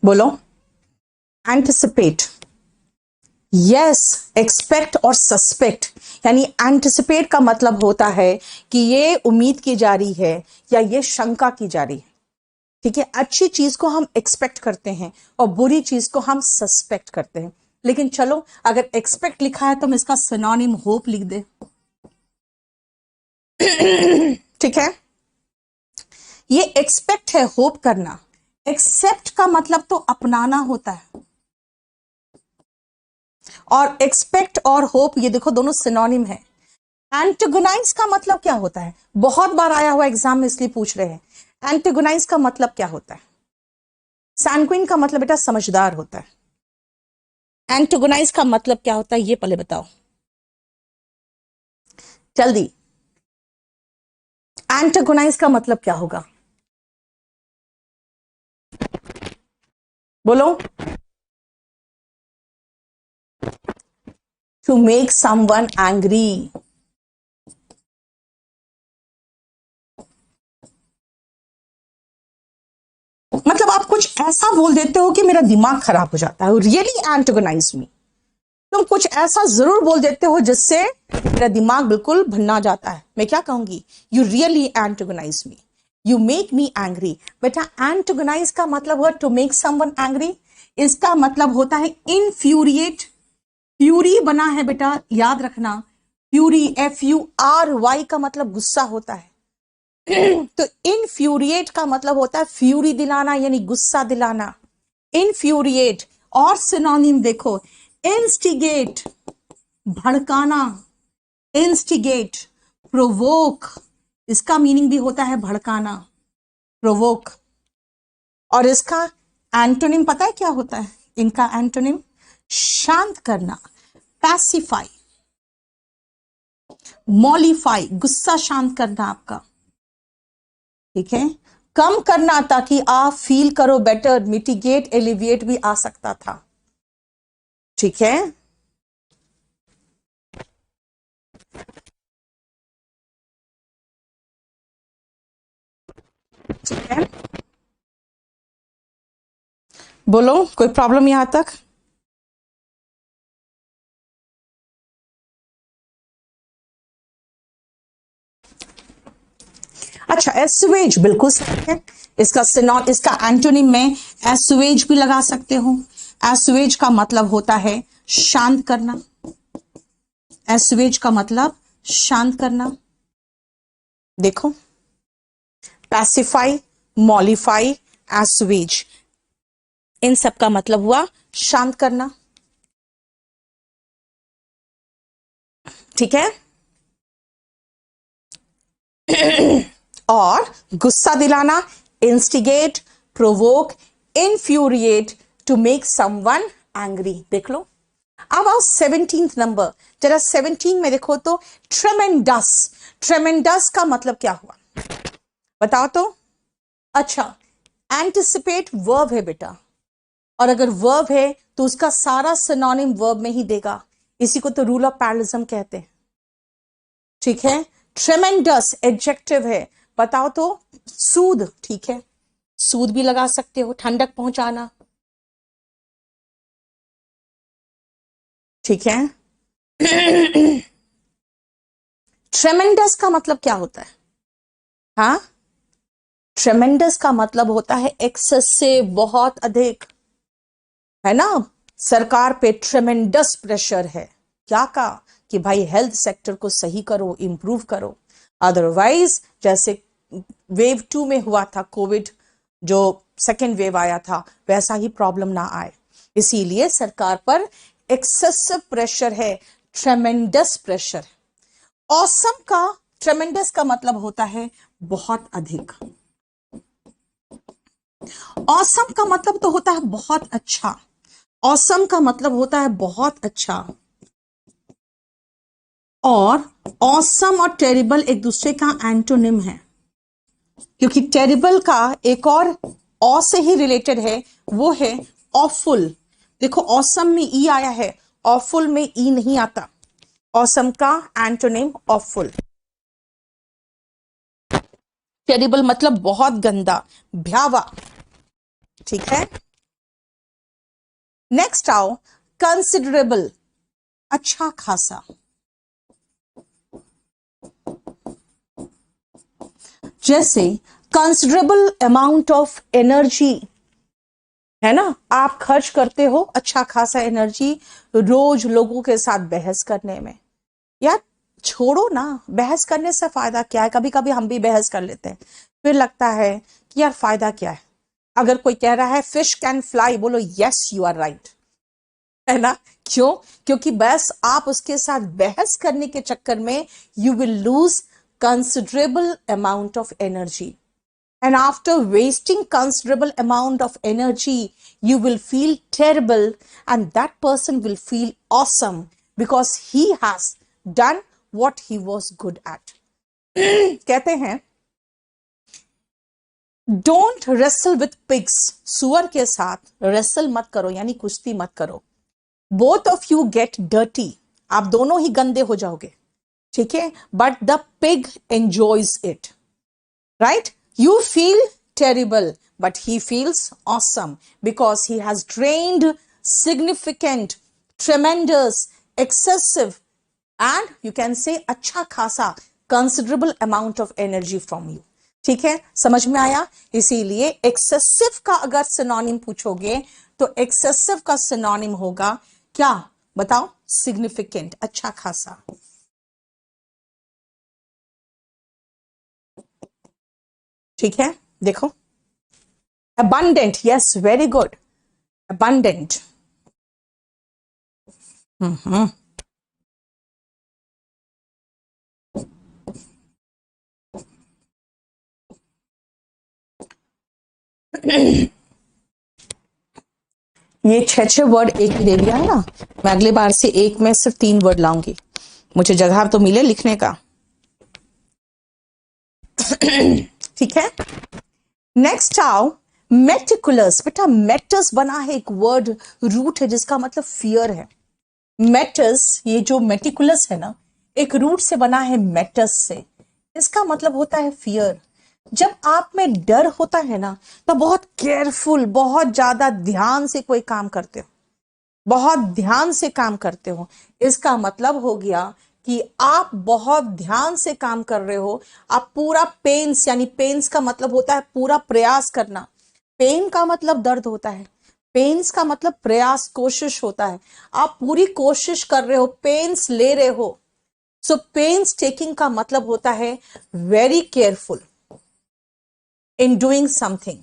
बोलो। एंटिसिपेट, यस, एक्सपेक्ट और सस्पेक्ट, यानी एंटिसिपेट का मतलब होता है कि ये उम्मीद की जा रही है या ये शंका की जा रही है, ठीक है। अच्छी चीज को हम एक्सपेक्ट करते हैं और बुरी चीज को हम सस्पेक्ट करते हैं। लेकिन चलो अगर एक्सपेक्ट लिखा है तो हम इसका सिनोनिम होप लिख दे। ठीक है, ये एक्सपेक्ट है होप करना, एक्सेप्ट का मतलब तो अपनाना होता है, और एक्सपेक्ट और होप ये देखो दोनों सिनोनिम है। एंटेगोनाइज का मतलब क्या होता है, बहुत बार आया हुआ एग्जाम में इसलिए पूछ रहे हैं। एंटेगोनाइज का मतलब क्या होता है? सैंग्विन का मतलब बेटा समझदार होता है। एंटेगोनाइज का मतलब क्या होता है ये पहले बताओ जल्दी। एंटेगोनाइज का मतलब क्या होगा, बोलो। To make someone angry. मतलब आप कुछ ऐसा बोल देते हो कि मेरा दिमाग खराब हो जाता है, रियली एंटेगोनाइज मी। तुम कुछ ऐसा जरूर बोल देते हो जिससे मेरा दिमाग बिल्कुल भन्ना जाता है। मैं क्या कहूंगी, you really antagonise me, you make me angry. बेटा एंटेगोनाइज का मतलब हुआ टू मेक समवन एंग्री, इसका मतलब होता है इनफ्यूरिएट। फ्यूरी बना है बेटा, याद रखना, फ्यूरी FURY का मतलब गुस्सा होता है। तो इनफ्यूरिएट का मतलब होता है फ्यूरी दिलाना, यानी गुस्सा दिलाना, इनफ्यूरिएट। और सिनोनिम देखो, इंस्टिगेट भड़काना, इंस्टिगेट, प्रोवोक, इसका मीनिंग भी होता है भड़काना, प्रोवोक। और इसका एंटोनिम पता है क्या होता है? इनका एंटोनिम शांत करना, पैसिफाई, मॉलिफाई, गुस्सा शांत करना आपका, ठीक है, कम करना ताकि आप फील करो बेटर, मिटिगेट एलिविएट भी आ सकता था, ठीक है। ठीक है, बोलो कोई प्रॉब्लम यहां तक? अच्छा, एसुएज बिल्कुल सही है। इसका एंटोनिम में एसुएज भी लगा सकते हो। एसुएज का मतलब होता है शांत करना, एसुएज का मतलब शांत करना। देखो, पैसिफाई, मॉलिफाई, एसुएज, इन सब का मतलब हुआ शांत करना, ठीक है। और गुस्सा दिलाना, instigate, provoke, infuriate, to make someone angry. देख लो। अब आओ 17th नंबर, जरा 17 में देखो तो, ट्रेमेंडस। ट्रेमेंडस का मतलब क्या हुआ बताओ तो। अच्छा, एंटिसिपेट वर्ब है बेटा, और अगर वर्ब है तो उसका सारा सिनोनिम वर्ब में ही देगा। इसी को तो रूल ऑफ पैरलिज्म कहते हैं, ठीक है। ट्रेमेंडस एडजेक्टिव है, बताओ तो। सूद, ठीक है, सूद भी लगा सकते हो, ठंडक पहुंचाना, ठीक है। ट्रेमेंडस का मतलब क्या होता है? हाँ, ट्रेमेंडस का मतलब होता है एक्सेसिव, बहुत अधिक, है ना। सरकार पे ट्रेमेंडस प्रेशर है, क्या का, कि भाई हेल्थ सेक्टर को सही करो, इंप्रूव करो, अदरवाइज जैसे वेव 2 में हुआ था, कोविड जो सेकेंड वेव आया था, वैसा ही प्रॉब्लम ना आए, इसीलिए सरकार पर एक्सेसिव प्रेशर है, ट्रेमेंडस प्रेशर। ऑसम का, ट्रेमेंडस का मतलब होता है बहुत अधिक। ऑसम का मतलब तो होता है बहुत अच्छा, ऑसम का मतलब होता है बहुत अच्छा। और ऑसम और टेरिबल एक दूसरे का एंटोनिम है, क्योंकि टेरिबल का एक और ऑ से ही रिलेटेड है, वो है ऑफुल। देखो ऑसम में ई आया है, ऑफुल में ई नहीं आता। ऑसम का एंटोनिम ऑफुल। टेरिबल मतलब बहुत गंदा, भयावा, ठीक है। नेक्स्ट आओ, कंसिडरेबल, अच्छा खासा। जैसे कंसिडरेबल अमाउंट ऑफ एनर्जी, है ना। आप खर्च करते हो अच्छा खासा एनर्जी रोज लोगों के साथ बहस करने में। यार छोड़ो ना, बहस करने से फायदा क्या है। कभी कभी हम भी बहस कर लेते हैं, फिर लगता है कि यार फायदा क्या है। अगर कोई कह रहा है फिश कैन फ्लाई, बोलो यस यू आर राइट, है ना। क्यों? क्योंकि बस आप उसके साथ बहस करने के चक्कर में you will lose considerable amount of energy, and after wasting considerable amount of energy you will feel terrible, and that person will feel awesome because he has done what he was good at. कहते हैं डोंट रेसल विथ पिग्स, सुअर के साथ रेसल मत करो, यानी कुश्ती मत करो। Both of you get dirty, आप दोनों ही गंदे हो जाओगे, ठीक है। But the pig enjoys it, right? You feel terrible, but he feels awesome because he has drained significant, tremendous, excessive, and you can say अच्छा खासा considerable amount of energy from you. ठीक है, समझ में आया। इसीलिए एक्सेसिव का अगर सिनोनिम पूछोगे तो एक्सेसिव का सिनोनिम होगा क्या, बताओ? सिग्निफिकेंट, अच्छा खासा। ठीक है, देखो abundant, yes, very good, abundant। हम्म। ये छह छह वर्ड एक ही दे दिया है ना, मैं अगली बार से एक में सिर्फ 3 वर्ड लाऊंगी, मुझे जगह तो मिले लिखने का। ठीक है, नेक्स्ट आओ मेटिकुलस। बेटा मेटस बना है एक वर्ड, रूट है जिसका मतलब फियर है। मेटस, ये जो मेटिकुलस है ना, एक रूट से बना है मेटस से, इसका मतलब होता है फियर। जब आप में डर होता है ना, तो बहुत केयरफुल, बहुत ज्यादा ध्यान से कोई काम करते हो, बहुत ध्यान से काम करते हो। इसका मतलब हो गया कि आप बहुत ध्यान से काम कर रहे हो। आप पूरा पेन्स, यानी पेन्स का मतलब होता है पूरा प्रयास करना। पेन का मतलब दर्द होता है, पेन्स का मतलब प्रयास, कोशिश होता है। आप पूरी कोशिश कर रहे हो, पेन्स ले रहे हो। सो पेन्स टेकिंग का मतलब होता है very careful in doing something.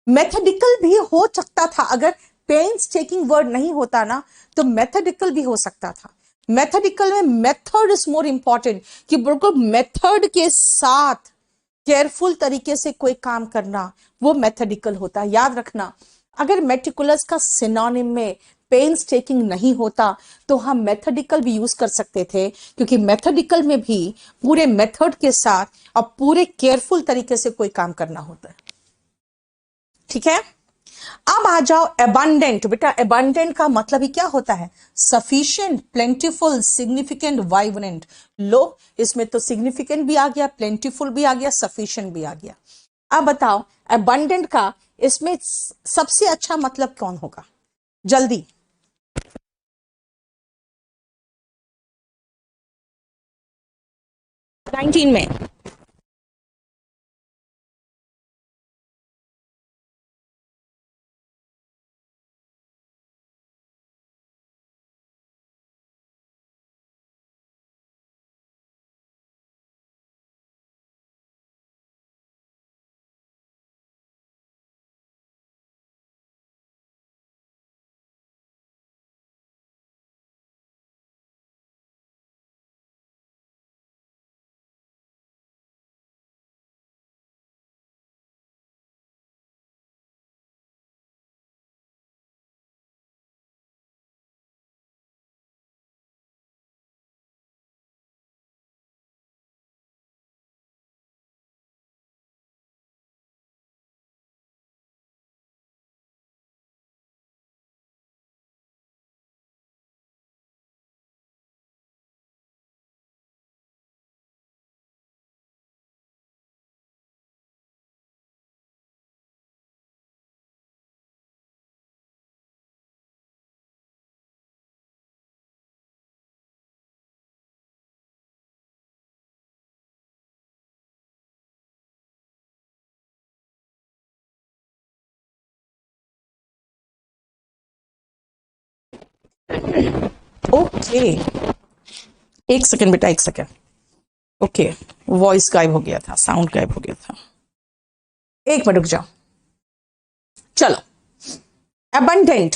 Methodical भी हो सकता था, अगर पेन्स टेकिंग वर्ड नहीं होता ना, तो मेथडिकल भी हो सकता था। मेथडिकल में मेथड इज मोर इंपॉर्टेंट, कि बिल्कुल मेथड के साथ केयरफुल तरीके से कोई काम करना, वो मेथडिकल होता है। याद रखना, अगर मेटिकुलस का सिनोनिम में पेन्स टेकिंग नहीं होता तो हम मेथडिकल भी यूज कर सकते थे, क्योंकि मेथडिकल में भी पूरे मेथड के साथ और पूरे केयरफुल तरीके से कोई काम करना होता है। ठीक है, अब आ जाओ एबंडेंट। बेटा एबंडेंट का मतलब ही क्या होता है? Sufficient, plentiful, significant, vibrant. लो, इसमें तो सिग्निफिकेंट भी आ गया, प्लेंटिफुल भी आ गया, सफिशिएंट भी आ गया। अब बताओ एबंडेंट का इसमें सबसे अच्छा मतलब कौन होगा? जल्दी। 19 में। ओके, एक सेकेंड बेटा, एक सेकेंड। ओके, वॉइस गायब हो गया था, साउंड गायब हो गया था, एक मिनट रुक जाओ। चलो, अबंडेंट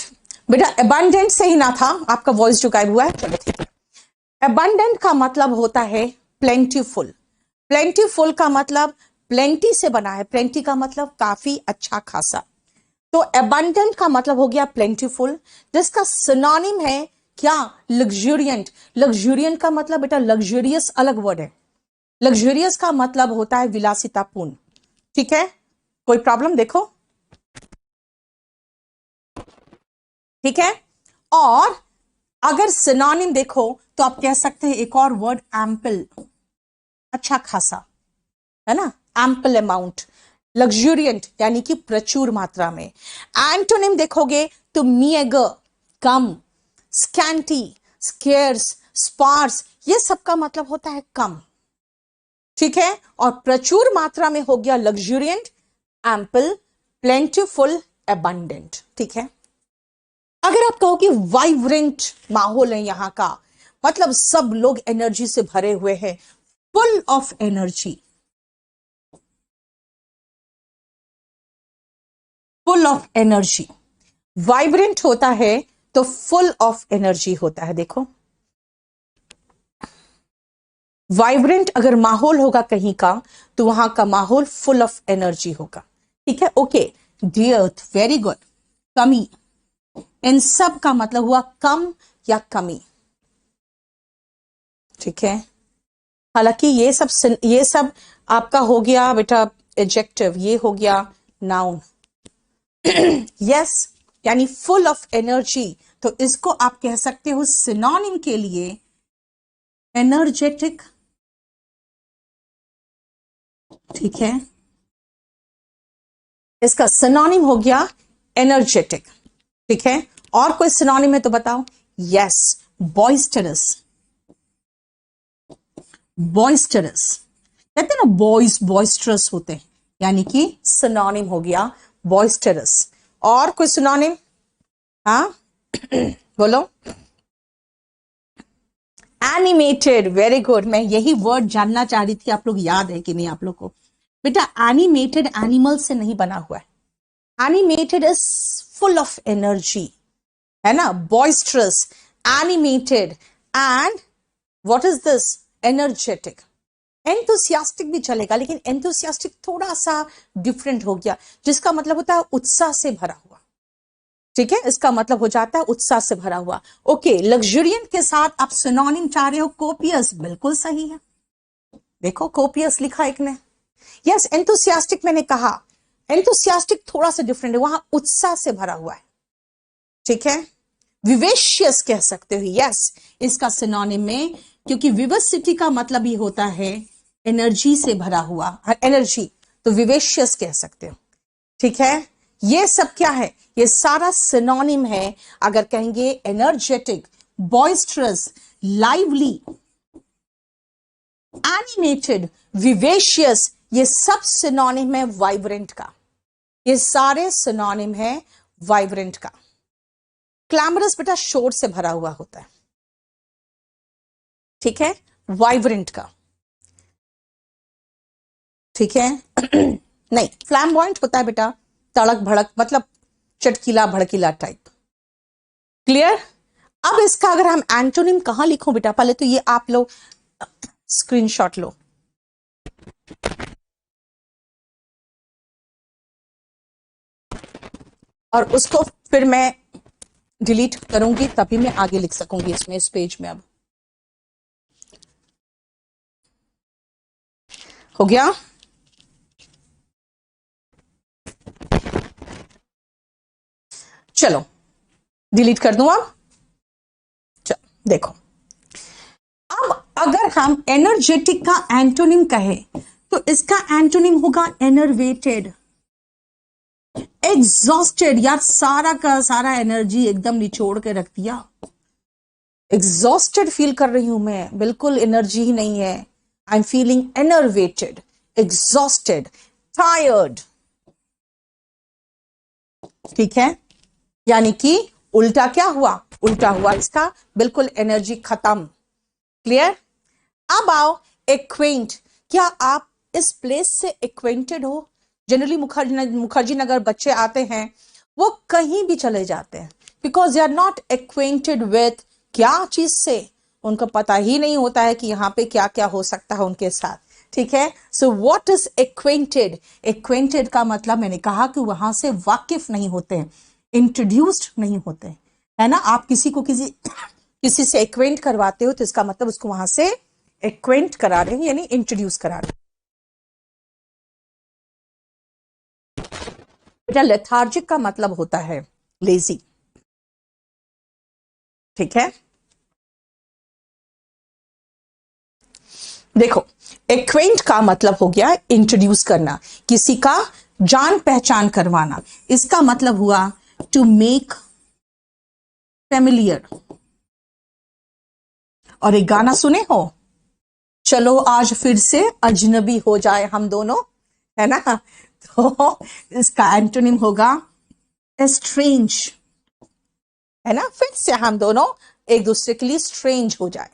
बेटा, अबंडेंट से ही ना था आपका वॉइस जो गायब हुआ है। चलो ठीक है। अबंडेंट का मतलब होता है प्लेंटीफुल। प्लेंटीफुल का मतलब प्लेंटी से बना है, प्लेंटी का मतलब काफी अच्छा खासा। तो अबंडेंट का मतलब हो गया प्लेंटीफुल, जिसका सिनोनिम है क्या? लग्जूरियंट। लग्जूरियंट का मतलब बेटा लग्जूरियस अलग वर्ड है। लग्जूरियस का मतलब होता है विलासितापूर्ण। ठीक है, कोई प्रॉब्लम? देखो, ठीक है। और अगर सिनोनिम देखो तो आप कह सकते हैं एक और वर्ड, एम्पल, अच्छा खासा, है ना, एम्पल अमाउंट। लग्जूरियंट यानी कि प्रचुर मात्रा में। एंटोनिम देखोगे तो मिएगर, कम, स्कैंटी, स्केर्स, स्पार्स, ये सब का मतलब होता है कम। ठीक है, और प्रचुर मात्रा में हो गया लग्जूरियंट, एम्पल, प्लेंटीफुल, अबंडेंट। ठीक है। अगर आप कहो कि वाइब्रेंट माहौल है यहां का, मतलब सब लोग एनर्जी से भरे हुए हैं, full of energy, full of energy. Vibrant होता है तो फुल ऑफ एनर्जी होता है। देखो, वाइब्रेंट अगर माहौल होगा कहीं का तो वहां का माहौल फुल ऑफ एनर्जी होगा। ठीक है, ओके। दी अर्थ, वेरी गुड। कमी, इन सब का मतलब हुआ कम या कमी। ठीक है, हालांकि ये सब आपका हो गया बेटा एडजेक्टिव, ये हो गया नाउन। यस, यानी फुल ऑफ एनर्जी, तो इसको आप कह सकते हो सिनोनिम के लिए एनर्जेटिक। ठीक है, इसका सिनोनिम हो गया एनर्जेटिक। ठीक है, और कोई सिनोनिम है तो बताओ। यस, बॉइस्टरस। बॉइस्टरस कहते हैं ना, बॉयज बॉइस्टरस होते हैं, यानी कि सिनोनिम हो गया बॉइस्टरस। और कोई सिनोनिम? हाँ बोलो। Animated, very good. मैं यही वर्ड जानना चाह रही थी, आप लोग याद है कि नहीं आप लोग को? बेटा एनिमेटेड एनिमल से नहीं बना हुआ है। Animated is full of energy, है ना, boisterous, animated, and what is this? Energetic. Enthusiastic भी चलेगा, लेकिन एंथुसियास्टिक थोड़ा सा डिफरेंट हो गया, जिसका मतलब होता है उत्साह से भरा हुआ। ठीक है, इसका मतलब हो जाता है उत्साह से भरा हुआ। ओके, लग्जूरियंट के साथ आप सिनोनिम चाह रहे हो कोपियस, बिल्कुल सही है। देखो कोपियस लिखा एक ने। यस, एंथुसियास्टिक मैंने कहा, एंथुसियास्टिक थोड़ा सा डिफरेंट है, वहां उत्साह से भरा हुआ है। ठीक है, विवेशियस कह सकते हो। यस, इसका सिनोनिम में, क्योंकि विवसिटी का मतलब ही होता है एनर्जी से भरा हुआ, एनर्जी, तो विवेशियस कह सकते हो। ठीक है, ये सब क्या है? ये सारा सिनोनिम है। अगर कहेंगे energetic, boisterous, lively, animated, vivacious, ये सब सिनोनिम है वाइब्रेंट का। ये सारे सिनोनिम है वाइब्रेंट का। क्लैमरस बेटा शोर से भरा हुआ होता है। ठीक है, वाइब्रेंट का। ठीक है नहीं, फ्लैम्बॉयंट होता है बेटा तड़क भड़क, मतलब चटकीला भड़कीला टाइप। क्लियर? अब इसका अगर हम एंटोनिम कहां लिखो बेटा, पहले तो ये आप लोग स्क्रीनशॉट लो। और उसको फिर मैं डिलीट करूंगी, तभी मैं आगे लिख सकूंगी इसमें, इस पेज में। अब हो गया? चलो डिलीट कर दूं अब। चलो देखो, अब अगर हम एनर्जेटिक का एंटोनिम कहें तो इसका एंटोनिम होगा एनर्वेटेड, एग्जॉस्टेड। यार सारा का सारा एनर्जी एकदम निचोड़ के रख दिया, एग्जॉस्टेड फील कर रही हूं मैं, बिल्कुल एनर्जी ही नहीं है। I am feeling enervated, exhausted, tired. ठीक है, यानी कि उल्टा क्या हुआ, उल्टा हुआ इसका, बिल्कुल एनर्जी खत्म। क्लियर? अब आओ एक्वेंट। क्या आप इस प्लेस से एक्वेंटेड हो? जनरली मुखर्जी नगर बच्चे आते हैं, वो कहीं भी चले जाते हैं because they are not acquainted with क्या चीज से, उनको पता ही नहीं होता है कि यहाँ पे क्या क्या हो सकता है उनके साथ। ठीक है, so what is acquainted? Acquainted का मतलब मैंने कहा कि वहां से वाकिफ नहीं होते हैं, इंट्रोड्यूस्ड नहीं होते, है ना। आप किसी को किसी से एक्वेंट करवाते हो तो इसका मतलब उसको वहां से एक्वेंट करा रहे हैं, यानी इंट्रोड्यूस करा रहे हैं। बेटा लेथार्जिक का मतलब होता है लेजी। ठीक है, देखो एक्वेंट का मतलब हो गया इंट्रोड्यूस करना, किसी का जान पहचान करवाना। इसका मतलब हुआ टू मेक फेमिलियर। और एक गाना सुने हो, चलो आज फिर से अजनबी हो जाए हम दोनों, है ना। तो इसका एंटोनिम होगा एस्ट्रेंज, है ना। फिर से हम दोनों एक दूसरे के लिए स्ट्रेंज हो जाए,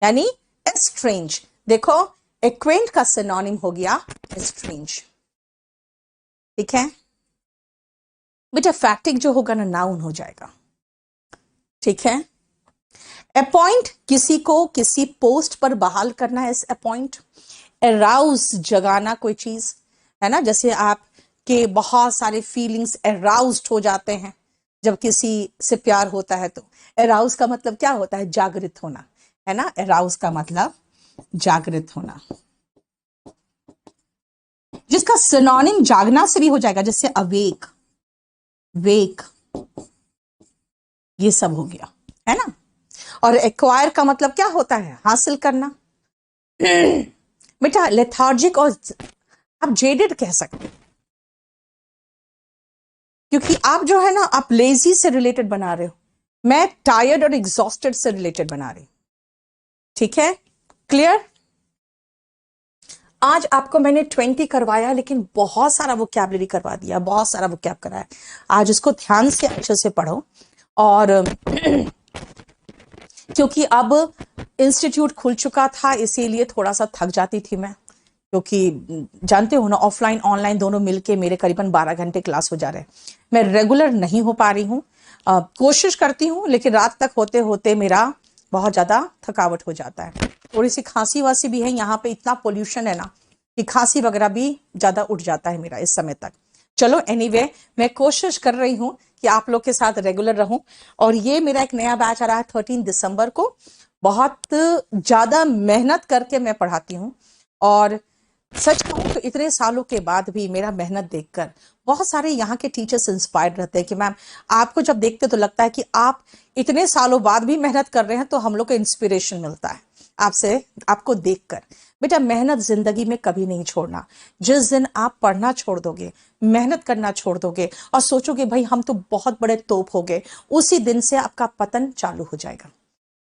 यानी एस्ट्रेंज। देखो एक्वेंट का सिनोनिम हो गया एस्ट्रेंज। ठीक है बेटा, फैक्टिक जो होगा ना नाउन हो जाएगा। ठीक है, अपॉइंट किसी को किसी पोस्ट पर बहाल करना है, अपॉइंट। अराउज जगाना कोई चीज, है ना। जैसे आप के बहुत सारे फीलिंग्स अराउज्ड हो जाते हैं जब किसी से प्यार होता है, तो अराउज का मतलब क्या होता है, जागृत होना, है ना। अराउज का मतलब जागृत होना, जिसका सिनोनिम जागना से भी हो जाएगा, जैसे अवेक, वेक, ये सब हो गया, है ना। और एक्वायर का मतलब क्या होता है, हासिल करना। बेटा लेथार्जिक और आप जेडेड कह सकते हैं, क्योंकि आप जो है ना आप लेजी से रिलेटेड बना रहे हो, मैं टायर्ड और एग्जॉस्टेड से रिलेटेड बना रही हूं। ठीक है, क्लियर? आज आपको मैंने 20 करवाया, लेकिन बहुत सारा वोकैबुलरी करवा दिया, बहुत सारा वोकैब कराया। आज इसको ध्यान से अच्छे से पढ़ो। और क्योंकि अब इंस्टीट्यूट खुल चुका था, इसीलिए थोड़ा सा थक जाती थी मैं, क्योंकि जानते हो ना ऑफलाइन ऑनलाइन दोनों मिलके मेरे करीबन 12 घंटे क्लास हो जा रहे हैं। मैं रेगुलर नहीं हो पा रही हूँ, कोशिश करती हूँ, लेकिन रात तक होते होते मेरा बहुत ज्यादा थकावट हो जाता है। थोड़ी सी खांसी वासी भी है, यहाँ पे इतना पोल्यूशन है ना कि खांसी वगैरह भी ज्यादा उठ जाता है मेरा इस समय तक। चलो एनीवे, मैं कोशिश कर रही हूँ कि आप लोग के साथ रेगुलर रहूं। और ये मेरा एक नया बैच आ रहा है 13 दिसंबर को। बहुत ज्यादा मेहनत करके मैं पढ़ाती हूँ, और सच कहूं तो इतने सालों के बाद भी मेरा मेहनत देखकर बहुत सारे यहाँ के टीचर्स इंस्पायर्ड रहते हैं कि मैम आपको जब देखते तो लगता है कि आप इतने सालों बाद भी मेहनत कर रहे हैं, तो हम लोग को इंस्पिरेशन मिलता है आपसे, आपको देखकर। बेटा मेहनत जिंदगी में कभी नहीं छोड़ना। जिस दिन आप पढ़ना छोड़ दोगे, मेहनत करना छोड़ दोगे और सोचोगे भाई हम तो बहुत बड़े तोप हो गए, उसी दिन से आपका पतन चालू हो जाएगा।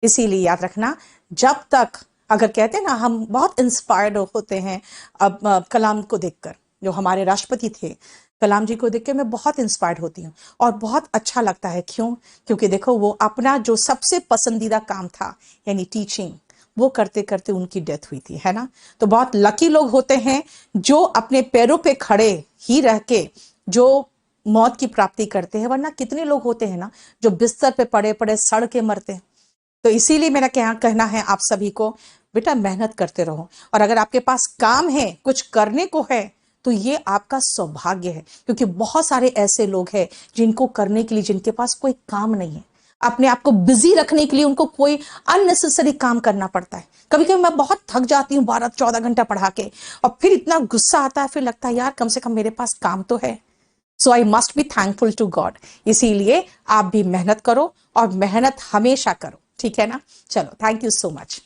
इसीलिए याद रखना, जब तक, अगर कहते हैं ना हम बहुत इंस्पायर्ड होते हैं, अब कलाम को देखकर, जो हमारे राष्ट्रपति थे, कलाम जी को देखकर मैं बहुत इंस्पायर्ड होती हूँ और बहुत अच्छा लगता है। क्यों? क्योंकि देखो वो अपना जो सबसे पसंदीदा काम था, यानी टीचिंग, वो करते करते उनकी डेथ हुई थी, है ना। तो बहुत लकी लोग होते हैं जो अपने पैरों पे खड़े ही रह के जो मौत की प्राप्ति करते हैं, वरना कितने लोग होते हैं ना जो बिस्तर पे पड़े पड़े सड़ के मरते हैं। तो इसीलिए मेरा कहना है आप सभी को, बेटा मेहनत करते रहो। और अगर आपके पास काम है, कुछ करने को है, तो ये आपका सौभाग्य है, क्योंकि बहुत सारे ऐसे लोग हैं जिनको करने के लिए, जिनके पास कोई काम नहीं है, अपने आप को बिजी रखने के लिए उनको कोई अननेसेसरी काम करना पड़ता है। कभी कभी मैं बहुत थक जाती हूँ 12-14 घंटा पढ़ा के, और फिर इतना गुस्सा आता है, फिर लगता है यार कम से कम मेरे पास काम तो है। So I must be thankful to God. इसीलिए आप भी मेहनत करो, और मेहनत हमेशा करो, ठीक है ना। चलो, थैंक यू सो मच।